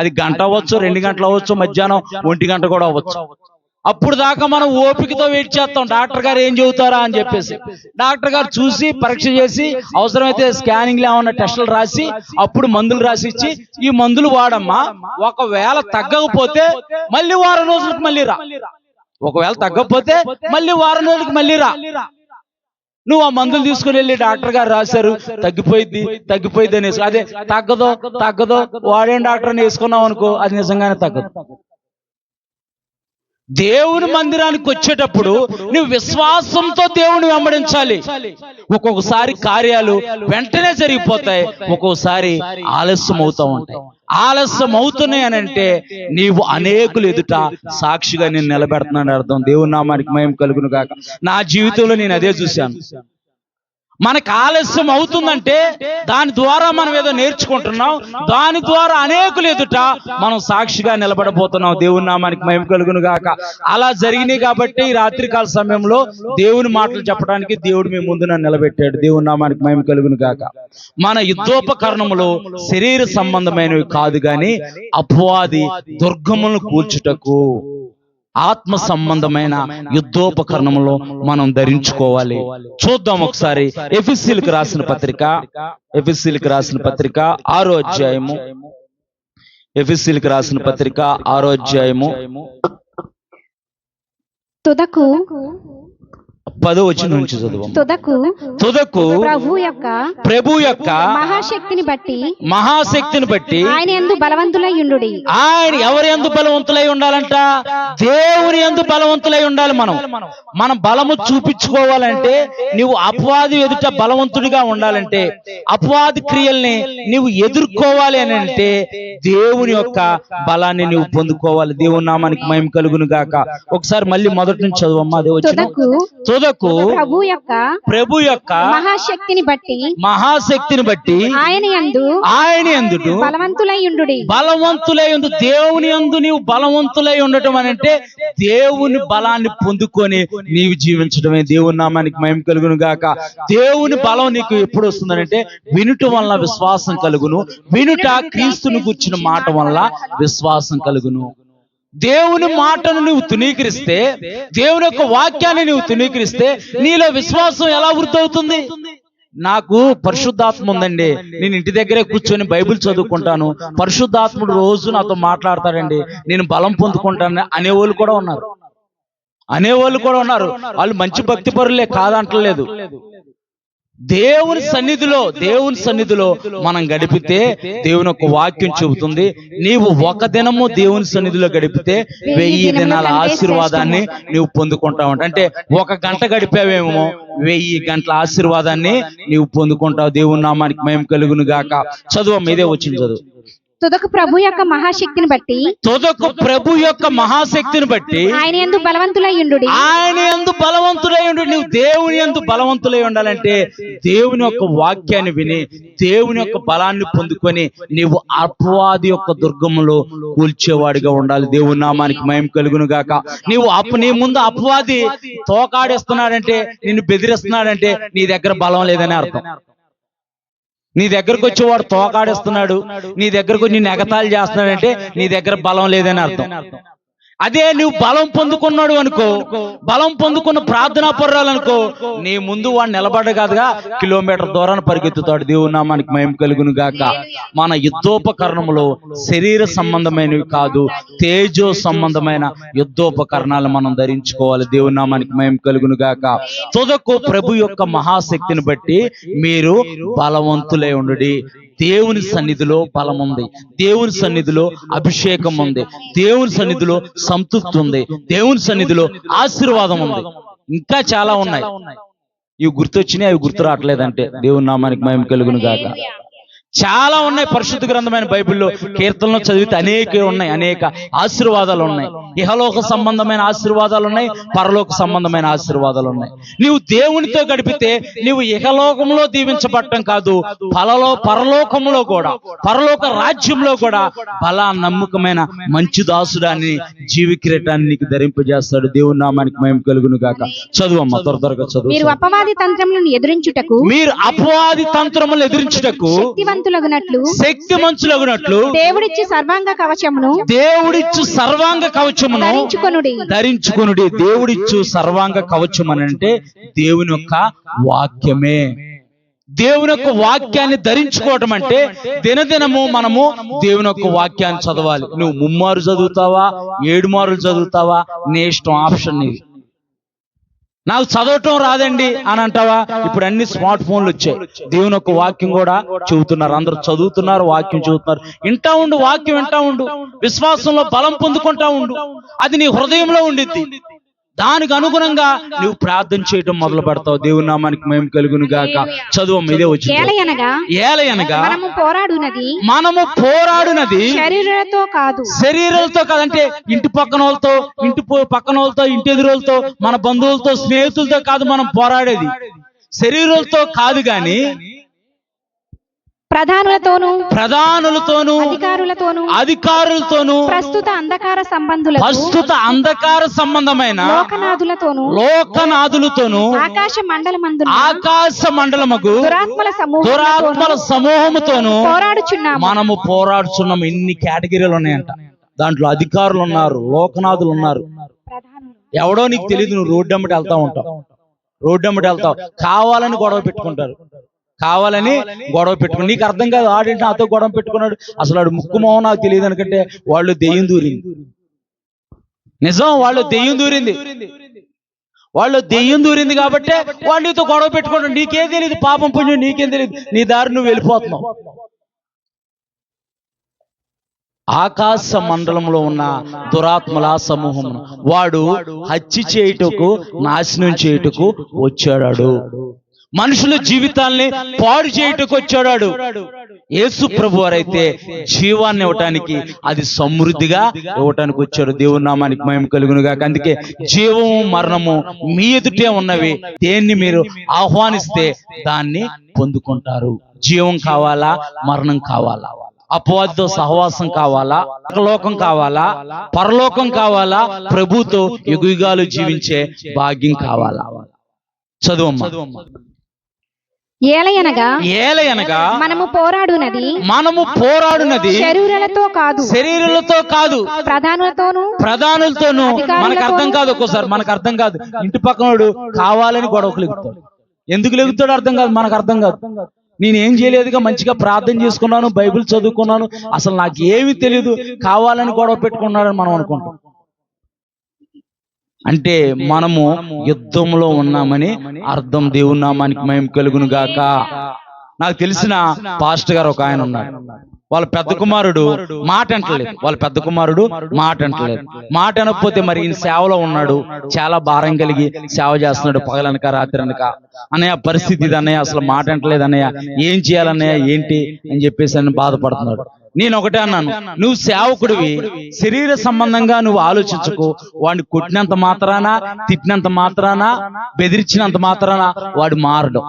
Speaker 2: అది గంట అవ్వచ్చు, 2 గంటలు అవ్వచ్చు, మధ్యాహ్నం 1 గంట కూడా అవ్వచ్చు. అప్పుడు దాకా మనం ఓపికతో వెయిట్ చేస్తాం, డాక్టర్ గారు ఏం చెబుతారా అని చెప్పేసి. డాక్టర్ గారు చూసి పరీక్ష చేసి అవసరమైతే స్కానింగ్ లో ఏమన్నా టెస్టులు రాసి అప్పుడు మందులు రాసి ఇచ్చి, ఈ మందులు వాడమ్మా, ఒకవేళ తగ్గకపోతే మళ్ళీ వారం రోజులకు మళ్ళీ రా, ఒకవేళ తగ్గకపోతే మళ్ళీ వారం రోజులకు మళ్ళీ రా. నువ్వు ఆ మందులు తీసుకుని వెళ్ళి డాక్టర్ గారు రాశారు తగ్గిపోయింది అనేసి, అదే తగ్గదో వాడేం డాక్టర్ అని వేసుకున్నావు అనుకో, అది నిజంగానే తగ్గదు. దేవుని మందిరానికి వచ్చేటప్పుడు నువ్వు విశ్వాసంతో దేవుని వెంబడించాలి. ఒక్కొక్కసారి కార్యాలు వెంటనే జరిగిపోతాయి, ఒక్కొక్కసారి ఆలస్యం అవుతూ ఉంటాయి. ఆలస్యం అవుతున్నాయి అని అంటే నీవు అనేకులు ఎదుట సాక్షిగా నేను నిలబెడుతున్నాను అర్థం. దేవుని నామానికి మహిమ కలుగును గాక. నా జీవితంలో నేను అదే చూశాను. మనకు ఆలస్యం అవుతుందంటే దాని ద్వారా మనం ఏదో నేర్చుకుంటున్నాం, దాని ద్వారా అనేకులు ఎదుట మనం సాక్షిగా నిలబడబోతున్నాం. దేవుని నామానికి మహిమ కలుగును గాక. అలా జరిగినాయి కాబట్టి ఈ రాత్రికాల సమయంలో దేవుని మాటలు చెప్పడానికి దేవుడు మీ ముందు నన్ను నిలబెట్టాడు. దేవుని నామానికి మహిమ కలుగును గాక. మన యుద్ధోపకరణములు శరీర సంబంధమైనవి కాదు గాని అపవాది దుర్గములను కూల్చుటకు ఆత్మ సంబంధమైన యుద్ధోపకరణములో మనం ధరించుకోవాలి. చూద్దాం ఒకసారి ఎఫెసీయులకు రాసిన పత్రిక 6వ అధ్యాయము, ఎఫెసీయులకు రాసిన పత్రిక 6వ అధ్యాయము
Speaker 3: తుదకు
Speaker 2: 10వ వచనం నుంచి చదువు.
Speaker 3: తుదకు ప్రభు యొక్క
Speaker 2: మహాశక్తిని బట్టి
Speaker 3: ఆయన యందు బలవంతులై ఉండుడి.
Speaker 2: ఆయన ఎవరి యందు బలవంతులై ఉండాలంట? దేవుని యందు బలవంతులై ఉండాలి. మనం బలము చూపించుకోవాలంటే, నువ్వు అపవాది ఎదుట బలవంతుడిగా ఉండాలంటే, అపవాది క్రియల్ని నువ్వు ఎదుర్కోవాలి అని అంటే దేవుని యొక్క బలాన్ని నువ్వు పొందుకోవాలి. దేవుని నామానికి మహిమ కలుగును గాక. ఒకసారి మళ్ళీ మొదటి నుంచి చదువమ్మా. అదే వచ్చిన తుదకు
Speaker 3: ప్రభు యొక్క
Speaker 2: మహాశక్తిని బట్టి
Speaker 3: ఆయన
Speaker 2: యందు
Speaker 3: బలవంతులైయుండుడి.
Speaker 2: దేవుని యందు నీవు బలవంతులై ఉండటం అని అంటే దేవుని బలాన్ని పొందుకొని నీవు జీవించడమే. దేవుని నామానికి మహిమ కలుగును గాక. దేవుని బలం నీకు ఎప్పుడు వస్తుందనంటే వినుట వల్ల విశ్వాసం కలుగును. వినుట క్రీస్తుని గుర్చిన మాట వల్ల విశ్వాసం కలుగును. దేవుని మాటను నువ్వు తునీకరిస్తే, దేవుని యొక్క వాక్యాన్ని నువ్వు తునీకరిస్తే నీలో విశ్వాసం ఎలా వృద్ధి అవుతుంది? నాకు పరిశుద్ధాత్మ ఉందండి, నేను ఇంటి దగ్గరే కూర్చొని బైబిల్ చదువుకుంటాను, పరిశుద్ధాత్ముడు రోజు నాతో మాట్లాడతాడండి, నేను బలం పొందుకుంటాను అనేవాళ్ళు కూడా ఉన్నారు. వాళ్ళు మంచి భక్తి పరులే, కాదంటలేదు. దేవుని సన్నిధిలో మనం గడిపితే దేవుని యొక్క వాక్యం చెబుతుంది, నీవు ఒక దినము దేవుని సన్నిధిలో గడిపితే 1000 దినాల ఆశీర్వాదాన్ని నీవు పొందుకుంటావు. అంటే 1 గంట గడిపావేమో 1000 గంటల ఆశీర్వాదాన్ని నీవు పొందుకుంటావు. దేవుని నామానికి మహిమ కలుగును గాక. చదువు, మీదే వచ్చింది చదువు.
Speaker 3: తుదకు ప్రభు యొక్క మహాశక్తిని బట్టి ఆయన యందు బలవంతులైయుండుడి.
Speaker 2: నువ్వు దేవుని యందు బలవంతులై ఉండాలంటే దేవుని యొక్క వాక్యాన్ని విని దేవుని యొక్క బలాన్ని పొందుకొని నీవు అపవాది యొక్క దుర్గములో కూల్చేవాడిగా ఉండాలి. దేవుని నామానికి మహిమ కలుగును గాక. నీ ముందు అపవాది తోకాడేస్తున్నాడంటే, నిన్ను బెదిరిస్తున్నాడంటే నీ దగ్గర బలం లేదని అర్థం. నీ దగ్గరకు వచ్చి వాడు తోకాడేస్తున్నాడు, నీ దగ్గరకు నిన్ను ఎగతాళి చేస్తున్నాడంటే నీ దగ్గర బలం లేదని అర్థం. అదే నువ్వు బలం పొందుకున్నాడు అనుకో, బలం పొందుకున్న ప్రార్థనా పర్రాలనుకో, నీ ముందు వాడు నిలబడ్డ కాదుగా కిలోమీటర్ దూరాన్ని పరిగెత్తుతాడు. దేవుని నామానికి మహిమ కలుగును గాక. మన యుద్ధోపకరణములో శరీర సంబంధమైనవి కాదు, తేజో సంబంధమైన యుద్ధోపకరణాలు మనం ధరించుకోవాలి. దేవుని నామానికి మహిమ కలుగును గాక. తుదకు ప్రభు యొక్క మహాశక్తిని బట్టి మీరు బలవంతులై ఉండుడి. దేవుని సన్నిధిలో బలం ఉంది, దేవుని సన్నిధిలో అభిషేకం ఉంది, దేవుని సన్నిధిలో సంతృప్తి ఉంది, దేవుని సన్నిధిలో ఆశీర్వాదం ఉంది. ఇంకా చాలా ఉన్నాయి. ఇవి గుర్తొచ్చినాయి, అవి గుర్తు రావట్లేదంటే దేవుని నామానికి మహిమ కలుగును గాక. చాలా ఉన్నాయి. పరిశుద్ధ గ్రంథమైన బైబిల్లో కీర్తనలు చదివితే అనేక ఆశీర్వాదాలు ఉన్నాయి. ఇహలోక సంబంధమైన ఆశీర్వాదాలు ఉన్నాయి, పరలోక సంబంధమైన ఆశీర్వాదాలు ఉన్నాయి. నీవు దేవునితో గడిపితే నీవు ఇహలోకంలో దీవించబడటం కాదు, పరలోకంలో కూడా, పరలోక రాజ్యంలో కూడా నమ్మకమైన మంచి దాసుడాన్ని, జీవి కిరీటాన్ని నీకు ధరింపజేస్తాడు. దేవుని నామానికి మహిమ కలుగును గాక. చదువమ్మ, త్వరగా చదువు.
Speaker 3: మీరు అపవాది తంత్రములను ఎదురించుటకు
Speaker 2: శక్తిమంతులగునట్లు
Speaker 3: దేవుడిచ్చు సర్వాంగ కవచమును
Speaker 2: ధరించుకొనుడి. దేవుడిచ్చు సర్వాంగ కవచం అని అంటే దేవుని యొక్క వాక్యమే. దేవుని యొక్క వాక్యాన్ని ధరించుకోవటం అంటే దినదినము మనము దేవుని యొక్క వాక్యాన్ని చదవాలి. నువ్వు 3 మారు చదువుతావా, 7 మారులు చదువుతావా, నీ ఇష్టం, ఆప్షన్ నీది. నాకు చదవటం రాదండి అని అంటావా? ఇప్పుడు అన్ని స్మార్ట్ ఫోన్లు వచ్చాయి, దేవుని యొక్క వాక్యం కూడా చెబుతున్నారు, అందరూ చదువుతున్నారు, వాక్యం చెబుతున్నారు. వింటా ఉండు, వాక్యం వింటా ఉండు, విశ్వాసంలో బలం పొందుకుంటా ఉండు. అది నీ హృదయంలో ఉండిద్ది. దానికి అనుగుణంగా నువ్వు ప్రార్థన చేయటం మొదలు పెడతావు. దేవుని నామానికి మహిమ కలుగును గాక. చదువు, ఇదే వచ్చింది. ఏలయనగా మనము పోరాడునది శరీరాలతో కాదంటే ఇంటి పక్కన వాళ్ళతో, ఇంటి ఎదురులతో, మన బంధువులతో, స్నేహితులతో కాదు మనం పోరాడేది. శరీరాలతో కాదు గాని
Speaker 3: ప్రధానులతోనూ
Speaker 2: అధికారులతోనూ
Speaker 3: ప్రస్తుత
Speaker 2: అంధకార సంబంధమైన లోకనాథులతోనూ ఆకాశ మండలముకు దురాత్మల సమూహముతోనూ మనము పోరాడుచున్నాము. ఇన్ని కేటగిరీలు ఉన్నాయంట. దాంట్లో అధికారులు ఉన్నారు, లోకనాథులు ఉన్నారు. ఎవడో నీకు తెలియదు, నువ్వు రోడ్డు అమ్మటి వెళ్తావు, కావాలని గొడవ పెట్టుకుంటారు, నీకు అర్థం కాదు. ఆడింటి నాతో గొడవ పెట్టుకున్నాడు, అసలు ఆడు ముక్కు మొహం నాకు తెలియదు అనుకంటే వాళ్ళు దెయ్యం దూరింది. నిజం, వాళ్ళు దెయ్యం దూరింది కాబట్టి వాళ్ళు నీతో గొడవ పెట్టుకున్నాడు. నీకేం తెలియదు, పాపం పుణ్యం నీకేం తెలియదు, నీ దారి నువ్వు వెళ్ళిపోతున్నావు. ఆకాశ మండలంలో ఉన్న దురాత్మల సమూహమును వాడు హత్య చేయుటకు, నాశనం చేయుటకు వచ్చాడు. మనుషుల జీవితాల్ని పాడు చేయటకు వచ్చాడు. యేసు ప్రభు వారైతే జీవాన్ని ఇవ్వటానికి, అది సమృద్ధిగా ఇవ్వటానికి వచ్చాడు. దేవుని నామానికి మహిమ కలుగును గాక. అందుకే జీవము మరణము మీ ఎదుటే ఉన్నవి, దేన్ని మీరు ఆహ్వానిస్తే దాన్ని పొందుకుంటారు. జీవం కావాలా, మరణం కావాలా, అపవాదితో సహవాసం కావాలా, లోకం కావాలా, పరలోకం కావాలా, ప్రభుతో యుగాలు జీవించే భాగ్యం కావాలా? చదువమ్మా.
Speaker 3: ఏలయనగా మనము పోరాడునది శరీరులతో కాదు
Speaker 2: ప్రధానులతోనూ. మనకు అర్థం కాదు, ఒక్కోసారి మనకు అర్థం కాదు. ఇంటి పక్కనోడు కావాలని గొడవకు లెగుతాడు. ఎందుకు లెగుతాడు అర్థం కాదు, మనకు అర్థం కాదు. నేనేం చేయలేదుగా, మంచిగా ప్రార్థన చేసుకున్నాను, బైబిల్ చదువుకున్నాను, అసలు నాకు ఏమీ తెలియదు, కావాలని గొడవ పెట్టుకున్నాడని మనం అనుకుంటాం. అంటే మనము యుద్ధంలో ఉన్నామని అర్థం. దేవుని నామానికి మహిమ కలుగును గాక. నాకు తెలిసిన పాస్టర్ గారు ఒక ఆయన ఉన్నాడు. వాళ్ళ పెద్ద కుమారుడు మాట అంటలేదు. మాట అనకపోతే మరి ఈయన సేవలో ఉన్నాడు, చాలా భారం కలిగి సేవ చేస్తున్నాడు, పగలనక రాత్రి అనక. అన్నయ్య పరిస్థితి ఇది అన్నయ్య, అసలు మాట అంటలేదు అన్నయ్య, ఏం చేయాలన్నయ్య ఏంటి అని చెప్పేసి అని బాధపడుతున్నాడు. నేను ఒకటే అన్నాను, నువ్వు సేవకుడివి, శరీర సంబంధంగా నువ్వు ఆలోచించకు. వాడిని కొట్టినంత మాత్రాన, తిట్టినంత మాత్రాన, బెదిరించినంత మాత్రాన వాడు మారడు.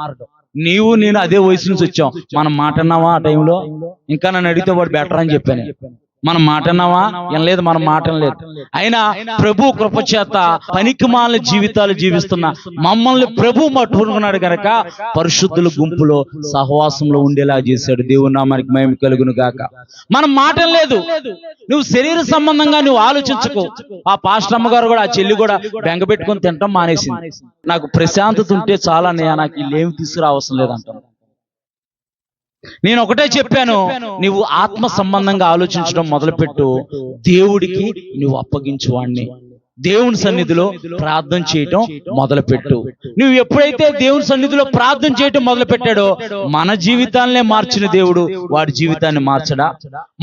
Speaker 2: నీవు నేను అదే వయసు నుంచి వచ్చాం. మనం మాట అన్నావా ఆ టైంలో? ఇంకా నన్ను అడిగితే వాడు బెటర్ అని చెప్పాను. మనం మాట అన్నావా? ఏం లేదు, మనం మాట లేదు. అయినా ప్రభు కృపచేత పనికిమాలిన జీవితాలు జీవిస్తున్న మమ్మల్ని ప్రభు మట్టుకున్నాడు గనక పరిశుద్ధుల గుంపులో సహవాసంలో ఉండేలా చేశాడు. దేవుని నామానికి మహిమ కలుగును గాక. మనం మాట లేదు. నువ్వు శరీర సంబంధంగా నువ్వు ఆలోచించుకో. ఆ పాస్టర్ అమ్మగారు కూడా, ఆ చెల్లి కూడా బెంగ పెట్టుకొని తినటం మానేసింది. నాకు ప్రశాంతత ఉంటే చాలా అన్నయ్య, నాకు ఇల్లేమి తీసుకురావసరం లేదంటాను. నేను ఒకటే చెప్పాను, నువ్వు ఆత్మ సంబంధంగా ఆలోచించడం మొదలుపెట్టు. దేవుడికి నువ్వు అప్పగించు వాడిని. దేవుని సన్నిధిలో ప్రార్థన చేయటం మొదలుపెట్టు. నువ్వు ఎప్పుడైతే దేవుని సన్నిధిలో ప్రార్థన చేయటం మొదలు పెట్టాడో, మన జీవితాలనే మార్చిన దేవుడు వాడి జీవితాన్ని మార్చడా?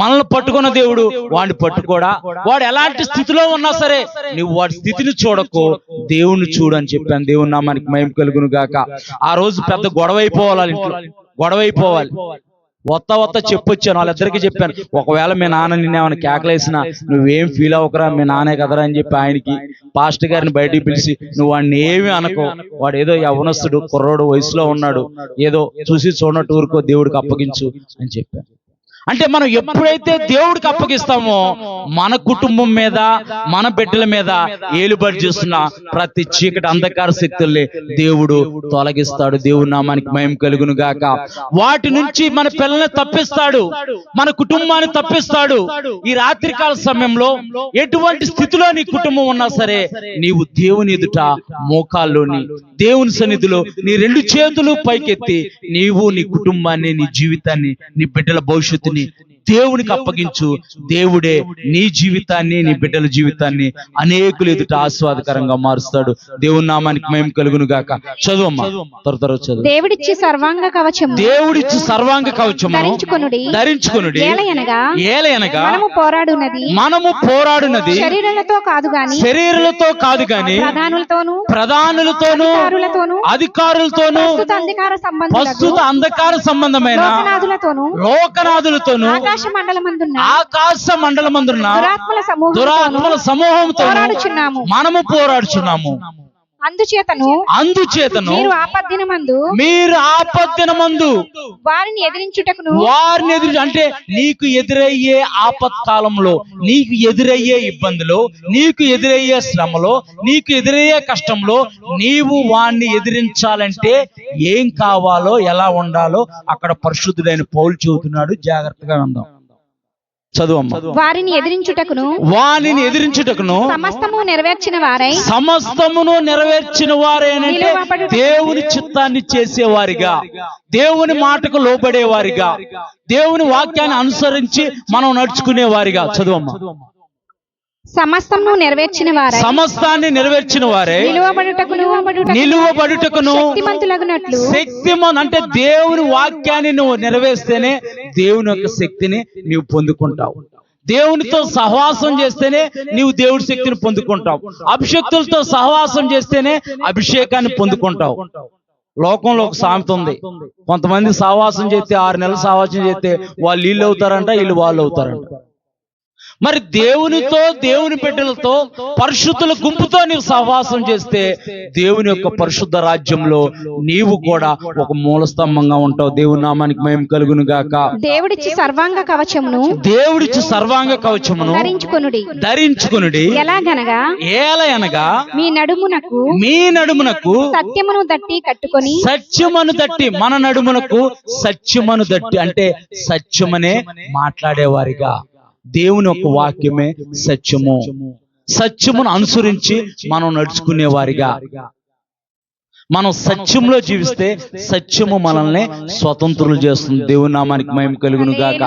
Speaker 2: మనల్ని పట్టుకున్న దేవుడు వాడిని పట్టుకోడా? వాడు ఎలాంటి స్థితిలో ఉన్నా సరే నువ్వు వాడి స్థితిని చూడకు, దేవుణ్ణి చూడు అని చెప్పాను. దేవుని నామానికి మహిమ కలుగును గాక. ఆ రోజు పెద్ద గొడవ అయిపోవాలి, ఇంట్లో గొడవ అయిపోవాలి. వత్త చెప్పొచ్చాను, వాళ్ళిద్దరికి చెప్పాను, ఒకవేళ మీ నాన్న నిన్నేమైనా కేకలేసినా నువ్వేం ఫీల్ అవ్వకరా, మీ నాన్నే కదరా అని చెప్పి ఆయనకి పాస్టర్ గారిని బయటికి పిలిచి, నువ్వు వాడిని ఏమీ అనుకో, వాడు ఏదో యవ్వనస్తుడు, కుర్రోడు, వయసులో ఉన్నాడు, ఏదో చూసి చూడనట్టు ఊరుకో, దేవుడికి అప్పగించు అని చెప్పాను. అంటే మనం ఎప్పుడైతే దేవుడికి అప్పగిస్తామో మన కుటుంబం మీద, మన బిడ్డల మీద ఏలుబడి చేస్తున్న ప్రతి చీకటి అంధకార శక్తుల్ని దేవుడు తొలగిస్తాడు. దేవుని నామానికి మహిమ కలుగును గాక. వాటి నుంచి మన పిల్లల్ని తప్పిస్తాడు, మన కుటుంబాన్ని తప్పిస్తాడు. ఈ రాత్రికాల సమయంలో ఎటువంటి స్థితిలో నీ కుటుంబం ఉన్నా సరే, నీవు దేవుని ఎదుట మోకాల్లోని దేవుని సన్నిధిలో నీ రెండు చేతులు పైకెత్తి నీవు నీ కుటుంబాన్ని, నీ జీవితాన్ని, నీ బిడ్డల భవిష్యత్తుని దేవునికి అప్పగించు. దేవుడే నీ జీవితాన్ని, నీ బిడ్డల జీవితాన్ని అనేకులు ఎదుట ఆస్వాదకరంగా మారుస్తాడు. దేవుని నామానికి మహిమ కలుగును గాక. చదువమ్మా, త్వర చదువు.
Speaker 3: దేవుడిచ్చి సర్వాంగ కవచము
Speaker 2: ధరించుకొనుడి. ఏలయనగా
Speaker 3: మనము పోరాడునది
Speaker 2: శరీరులతో కాదు గాని ప్రధానులతోను అధికారులతోను ప్రస్తుత అంధకార సంబంధమైన లోకనాథులతో
Speaker 3: ఆకాశ
Speaker 2: మండలమందున్న దురాత్మల సమూహంతో మనము పోరాడుచున్నాము.
Speaker 3: అందుచేతను
Speaker 2: మీరు ఆపద్దినమందు
Speaker 3: వారిని ఎదిరించుటకును
Speaker 2: అంటే నీకు ఎదురయ్యే ఆపత్కాలంలో, నీకు ఎదురయ్యే ఇబ్బందులో, నీకు ఎదురయ్యే శ్రమలో, నీకు ఎదురయ్యే కష్టంలో నీవు వాణ్ణి ఎదిరించాలంటే ఏం కావాలో, ఎలా ఉండాలో అక్కడ పరిశుద్ధుడైన పౌలు చెబుతున్నాడు. జాగ్రత్తగా ఉందాం. చదువమ్మ.
Speaker 3: వారిని ఎదిరించుటకును సమస్తమును నెరవేర్చిన వారేనంటే
Speaker 2: దేవుని చిత్తాన్ని చేసేవారిగా, దేవుని మాటకు లోబడేవారిగా, దేవుని వాక్యాన్ని అనుసరించి మనం నడుచుకునే వారిగా. చదువమ్మ. సమస్తాన్ని నెరవేర్చిన వారే నిలువబడుటకును అంటే దేవుని వాక్యాన్ని నువ్వు నెరవేర్స్తేనే దేవుని యొక్క శక్తిని నీవు పొందుకుంటావు. దేవునితో సహవాసం చేస్తేనే నీవు దేవుడి శక్తిని పొందుకుంటావు. అభిషక్తులతో సహవాసం చేస్తేనే అభిషేకాన్ని పొందుకుంటావు.
Speaker 1: లోకంలో ఒక సామెత ఉంది, కొంతమంది సావాసం చేస్తే 6 నెలలు సావాసం చేస్తే వాళ్ళు వీళ్ళు అవుతారంట, వీళ్ళు వాళ్ళు అవుతారంట. మరి దేవునితో, దేవుని బిడ్డలతో, పరిశుద్ధుల గుంపుతో నీవు సహవాసం చేస్తే దేవుని యొక్క పరిశుద్ధ రాజ్యంలో నీవు కూడా ఒక మూల స్తంభంగా ఉంటావు. దేవుని నామానికి మహిమ కలుగును గాక.
Speaker 3: దేవుడిచ్చి సర్వాంగ కవచమును,
Speaker 1: దేవుడిచ్చి సర్వాంగ కవచమును ధరించుకొనుడి.
Speaker 3: ఎలాగనగా
Speaker 1: మీ నడుమునకు
Speaker 3: సత్యమును దట్టి కట్టుకొని.
Speaker 1: సత్యమును దట్టి, మన నడుమునకు సత్యమును దట్టి అంటే సత్యమనే మాట్లాడేవారిగా, దేవుని యొక్క వాక్యమే సత్యము, సత్యమును అనుసరించి మనం నడుచుకునేవారిగా, మనం సత్యంలో జీవిస్తే సత్యము మనల్ని స్వతంత్రులు చేస్తుంది. దేవుని నామానికి మహిమ కలుగును గాక.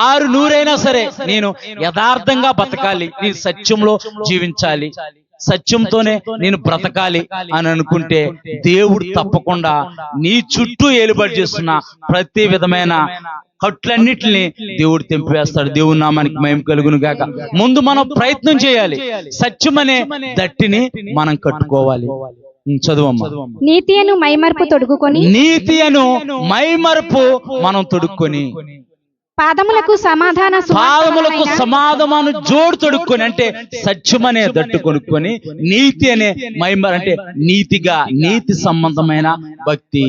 Speaker 1: 600 సరే నేను యథార్థంగా బతకాలి, నేను సత్యంలో జీవించాలి, సత్యంతోనే నేను బ్రతకాలి అని అనుకుంటే దేవుడు తప్పకుండా నీ చుట్టూ ఏలుబడి చేస్తున్న ప్రతి విధమైన కట్లన్నిటిని దేవుడు తెంపివేస్తాడు. దేవుని నామానికి మహిమ కలుగును గాక. ముందు మనం ప్రయత్నం చేయాలి, సత్యమనే దట్టిని మనం కట్టుకోవాలి. చదువమ్మ.
Speaker 3: నీతి అను మైమర్పు తొడుగుకొని,
Speaker 1: నీతి అను మైమర్పు మనం తొడుక్కొని,
Speaker 3: పాదములకు
Speaker 1: సమాధానం జోడు తొడుక్కొని, అంటే సత్యమనే దట్టు కొనుక్కొని, నీతి అనే మైమర్ అంటే నీతిగా, నీతి సంబంధమైన భక్తి,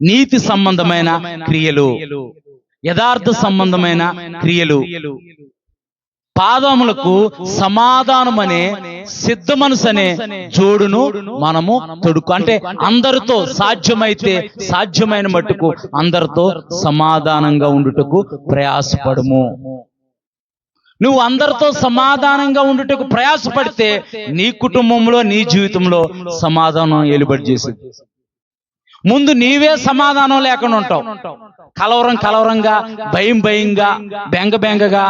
Speaker 1: నీతి సంబంధమైన క్రియలు, యథార్థ సంబంధమైన క్రియలు, పాదములకు సమాధానం అనే సిద్ధ మనసు అనే జోడును మనము తొడుకు, అంటే అందరితో సాధ్యమైతే సాధ్యమైన మట్టుకు అందరితో సమాధానంగా ఉండుటకు ప్రయాసపడము. నువ్వు అందరితో సమాధానంగా ఉండుటకు ప్రయాసపడితే నీ కుటుంబంలో, నీ జీవితంలో సమాధానం ఏలుబడి చేసింది. ముందు నీవే సమాధానం లేకుండా ఉంటావు, కలవరంగా, భయంగా, బెంగగా.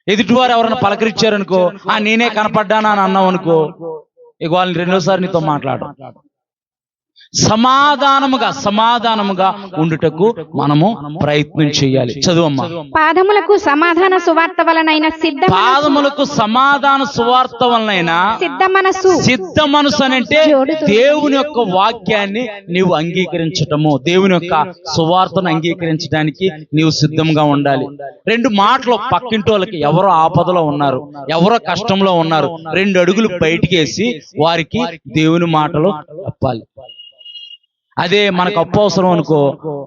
Speaker 1: ఎదుటివారు ఎవరైనా పలకరించారనుకో, నేనే కనపడ్డానా అని అన్నావు అనుకో, ఇక వాళ్ళని 2వ నీతో మాట్లాడు. సమాధానముగా ఉండుటకు మనము ప్రయత్నం చేయాలి. చదువమ్మా.
Speaker 3: పాదములకు సమాధాన సువార్త వలనైన
Speaker 1: సిద్ధ మనసు అంటే దేవుని యొక్క వాక్యాన్ని నీవు అంగీకరించటము, దేవుని యొక్క సువార్తను అంగీకరించడానికి నీవు సిద్ధంగా ఉండాలి. 2 మాటలు పక్కింటి వాళ్ళకి, ఎవరో ఆపదలో ఉన్నారు, ఎవరో కష్టంలో ఉన్నారు, 2 అడుగులు బయటికేసి వారికి దేవుని మాటలు చెప్పాలి. అదే మనకు అప్పు అవసరం అనుకో,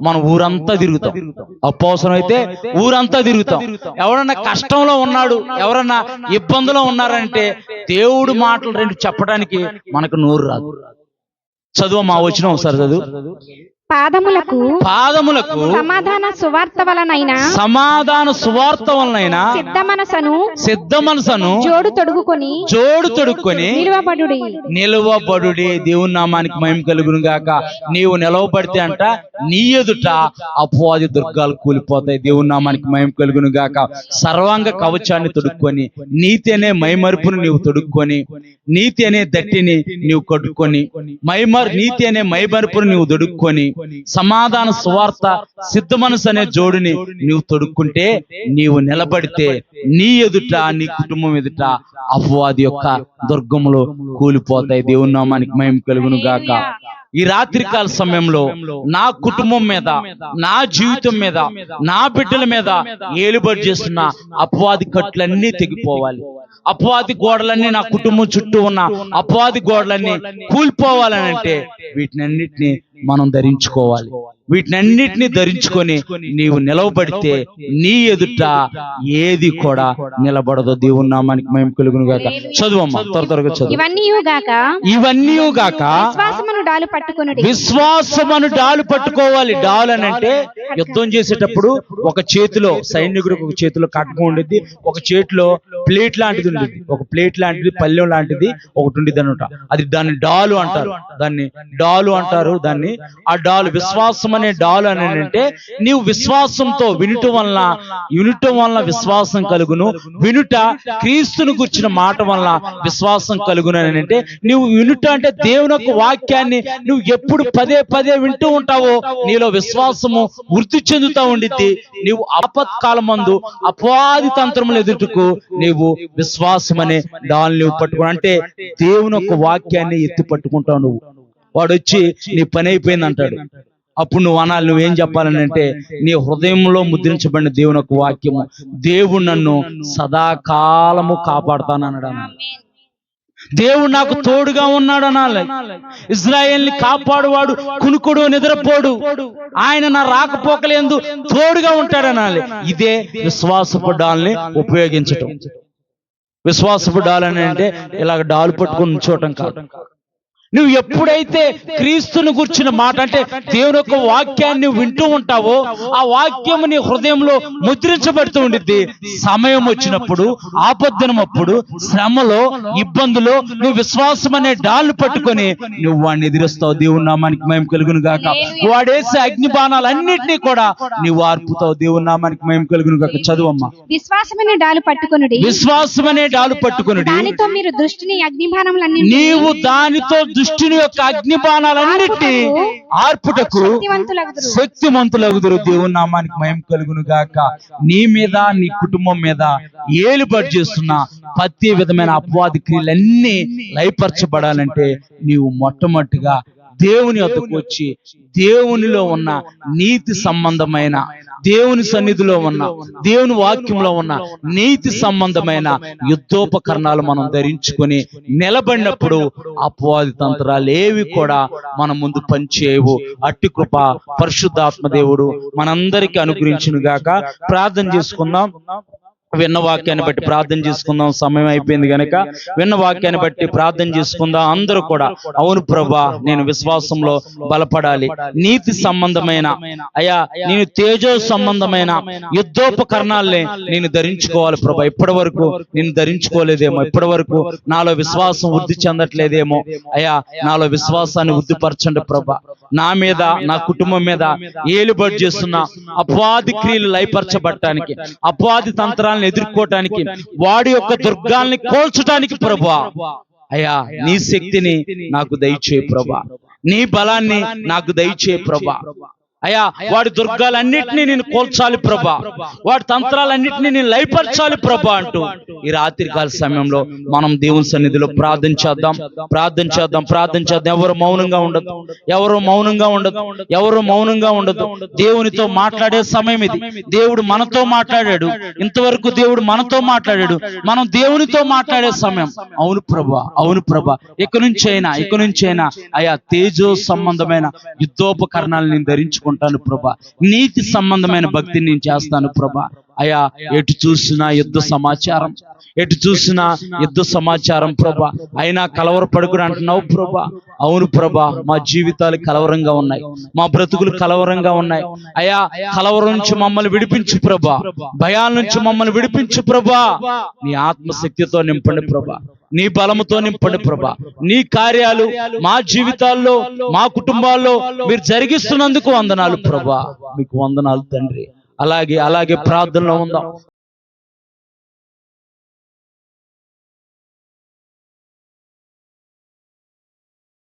Speaker 1: మనం ఊరంతా తిరుగుతాం. అప్పు అవసరం అయితే ఊరంతా తిరుగుతాం. ఎవరన్నా కష్టంలో ఉన్నాడు, ఎవరన్నా ఇబ్బందులో ఉన్నారంటే దేవుడు మాటలు 2 చెప్పడానికి మనకు నోరు రాదు. చదువు మా వచ్చిన ఒకసారి చదువు.
Speaker 3: పాదములకు సమాధాన సువార్త వలనైన సిద్ధ మనసును జోడు తొడుగుకొని నిలవబడుడి. దేవుని నామానికి మహిమ కలుగును గాక. నీవు నిలవబడితే అంట నీ ఎదుట అపవాది దుర్గాలు కూలిపోతాయి. దేవుని నామానికి మహిమ కలుగును గాక. సర్వాంగ కవచాన్ని తొడుక్కొని, నీతి అనే మైమరుపును నీవు తొడుక్కొని, నీతి అనే దట్టిని నీవు కట్టుకొని, నీతి అనే మైమరుపును నీవు తొడుక్కొని, సమాధాన సువార్త సిద్ధ మనసు అనే జోడుని నీవు తొడుక్కుంటే, నీవు నిలబడితే నీ ఎదుట, నీ కుటుంబం ఎదుట అపవాది యొక్క దుర్గములు కూలిపోతాయి. దేవుని నామానికి మహిమ కలుగును గాక. ఈ రాత్రికాల సమయంలో నా కుటుంబం మీద, నా జీవితం మీద, నా బిడ్డల మీద ఏలుబడి చేస్తున్న అపవాది కట్లన్నీ తెగిపోవాలి. అపవాది గోడలన్నీ, నా కుటుంబం చుట్టూ ఉన్న అపవాది గోడలన్నీ కూలిపోవాలని అంటే వీటినన్నిటిని మనం ధరించుకోవాలి. వీటినన్నిటిని ధరించుకొని నీవు నిలవబడితే నీ ఎదుట ఏది కూడా నిలబడదు. దేవుని నామానికి మహిమ కలుగును గాక. చదువమ్మా, త్వరగా చదువు. ఇవన్నీ గాక విశ్వాసమును డాలు పట్టుకోవాలి. డాలు అని అంటే యుద్ధం చేసేటప్పుడు ఒక చేతిలో సైనికుడికి ఒక చేతిలో కట్టకం ఉండేది, ఒక చేతిలో ప్లేట్ లాంటిది ఉండేది, ఒక ప్లేట్ లాంటిది, పల్లెం లాంటిది ఒకటి ఉండేది అనమాట. అది దాన్ని డాలు అంటారు. దాన్ని ఆ డాలు, విశ్వాసం అనే డాలు అని అంటే నీవు విశ్వాసంతో వినుట వలన విశ్వాసం కలుగును. వినుట క్రీస్తును గుర్చిన మాట వలన విశ్వాసం కలుగును అని అంటే, నువ్వు వినుట అంటే దేవుని యొక్క వాక్యాన్ని నువ్వు ఎప్పుడు పదే వింటూ ఉంటావో నీలో విశ్వాసము వృద్ధి చెందుతా ఉండిద్ది. నీవు ఆపత్కాలమందు అపవాది తంత్రములు ఎదుటకు నీవు విశ్వాసం అనే డాలు నువ్వు పట్టుకుని, అంటే దేవుని యొక్క వాక్యాన్ని ఎత్తి పట్టుకుంటావు. నువ్వు వాడు వచ్చి నీ పని అయిపోయింది అంటాడు. అప్పుడు నువ్వు అనాలి, నువ్వేం చెప్పాలని అంటే, నీ హృదయంలో ముద్రించబడిన దేవుని యొక్క వాక్యము, దేవుడు నన్ను సదాకాలము కాపాడుతానన్నాడు. దేవుడు నాకు తోడుగా ఉన్నాడు అనాలి. ఇజ్రాయేల్ని కాపాడువాడు కునుకుడు నిద్రపోడు, ఆయన నా రాకపోకలేందు తోడుగా ఉంటాడనాలి. ఇదే విశ్వాసపు డాల్ని ఉపయోగించటం. విశ్వాసపు డాల్ అని అంటే ఇలాగ డాలు పట్టుకుని ఉంచోటం కాదు. నువ్వు ఎప్పుడైతే క్రీస్తుని గుర్చిన మాట అంటే దేవుని యొక్క వాక్యాన్ని వింటూ ఉంటావో, ఆ వాక్యము నీ హృదయంలో ముద్రించబడుతూ ఉండిద్ది. సమయం వచ్చినప్పుడు, ఆపద్దనమప్పుడు, శ్రమలో, ఇబ్బందులో నువ్వు విశ్వాసం అనే డాల్ను పట్టుకొని నువ్వు వాడిని ఎదిరిస్తావు. దేవుని నామానికి మహిమ కలుగును గాక. వాడేసే అగ్ని బాణాలన్నింటినీ కూడా నువ్వు ఆర్పుతావు. దేవుని నామానికి మహిమ కలుగును గాక. చదువమ్మా.
Speaker 2: విశ్వాసమనే డాలు పట్టుకొనుడి,
Speaker 3: విశ్వాసమనే డాలు పట్టుకొనుడి,
Speaker 2: దానితో మీరు దృష్టిని అగ్ని బాణములన్నీ,
Speaker 3: నీవు దానితో దుష్టుని యొక్క అగ్ని బాణాలన్నిటి ఆర్పుటకు శక్తిమంతులగుదురు. దేవుని నామానికి మహిమ కలుగును గాక. నీ మీద, నీ కుటుంబం మీద ఏలుబడి చేస్తున్న ప్రతి విధమైన అపవాది క్రియలన్నీ లయపరచబడాలంటే నీవు మొట్టమొదటిగా దేవుని వద్దకు వచ్చి దేవునిలో ఉన్న నీతి సంబంధమైన, దేవుని సన్నిధిలో ఉన్న, దేవుని వాక్యంలో ఉన్న నీతి సంబంధమైన యుద్ధోపకరణాలు మనం ధరించుకొని నిలబడినప్పుడు అపవాది తంత్రాలు ఏవి కూడా మన ముందు పనిచేయవు. అట్టి కృప పరిశుద్ధాత్మ దేవుడు మనందరికీ అనుగ్రహించును గాక. ప్రార్థన చేసుకుందాం. విన్న వాక్యాన్ని బట్టి ప్రార్థన చేసుకుందాం. సమయం అయిపోయింది గనక విన్న వాక్యాన్ని బట్టి ప్రార్థన చేసుకుందాం. అందరూ కూడా, అవును ప్రభా, నేను విశ్వాసంలో బలపడాలి, నీతి సంబంధమైన, అయ్యా నేను తేజో సంబంధమైన యుద్ధోపకరణాలనే నేను ధరించుకోవాలి ప్రభా. ఇప్పటి వరకు నేను ధరించుకోలేదేమో, ఇప్పటి వరకు నాలో విశ్వాసం వృద్ధి చెందట్లేదేమో. అయ్యా నాలో విశ్వాసాన్ని వృద్ధిపరచండి ప్రభా. నా మీద, నా కుటుంబం మీద ఏలుబడి చేస్తున్న అపవాది క్రియలు లయపరచబడటానికి, అపవాది తంత్రాలను ఎదుర్కోవటానికి, వాడి యొక్క దుర్గాల్ని కోల్చడానికి ప్రభా, అయ్యా నీ శక్తిని నాకు దయచేయి ప్రభా, నీ బలాన్ని నాకు దయచేయి ప్రభా. అయ్యా వాడి దుర్గాలన్నింటినీ నేను కోల్చాలి ప్రభా, వాడి తంత్రాలన్నింటినీ నేను లయపరచాలి ప్రభా అంటూ ఈ రాత్రి కాల సమయంలో మనం దేవుని సన్నిధిలో ప్రార్థన చేద్దాం. ప్రార్థన చేద్దాం, ప్రార్థన చేద్దాం. ఎవరు మౌనంగా ఉండదు, ఎవరు మౌనంగా ఉండదు, ఎవరు మౌనంగా ఉండదు. దేవునితో మాట్లాడే సమయం ఇది. దేవుడు మనతో మాట్లాడాడు, ఇంతవరకు దేవుడు మనతో మాట్లాడాడు, మనం దేవునితో మాట్లాడే సమయం. అవును ప్రభా, అవును ప్రభా, ఇక నుంచి అయినా అయా తేజో సంబంధమైన యుద్ధోపకరణాలు నేను ధరించుకుంటాను ప్రభా. నీతి సంబంధమైన భక్తిని నేను చేస్తాను ప్రభా. అయా ఎటు చూసినా యుద్ధ సమాచారం, ఎటు చూసినా యుద్ధ సమాచారం ప్రభా. అయినా కలవరపడుకుని అంటున్నావు ప్రభా. అవును ప్రభా, మా జీవితాలు కలవరంగా ఉన్నాయి, మా బ్రతుకులు కలవరంగా ఉన్నాయి. అయా కలవరం నుంచి మమ్మల్ని విడిపించు ప్రభా, భయాల నుంచి మమ్మల్ని విడిపించు ప్రభా. నీ ఆత్మశక్తితో నింపండి ప్రభా, నీ బలముతో నింపండి ప్రభా. నీ కార్యాలు మా జీవితాల్లో, మా కుటుంబాల్లో మీరు జరిగిస్తున్నందుకు వందనాలు ప్రభా. మీకు వందనాలు తండ్రి. అలాగే ప్రార్థనలో ఉందాం.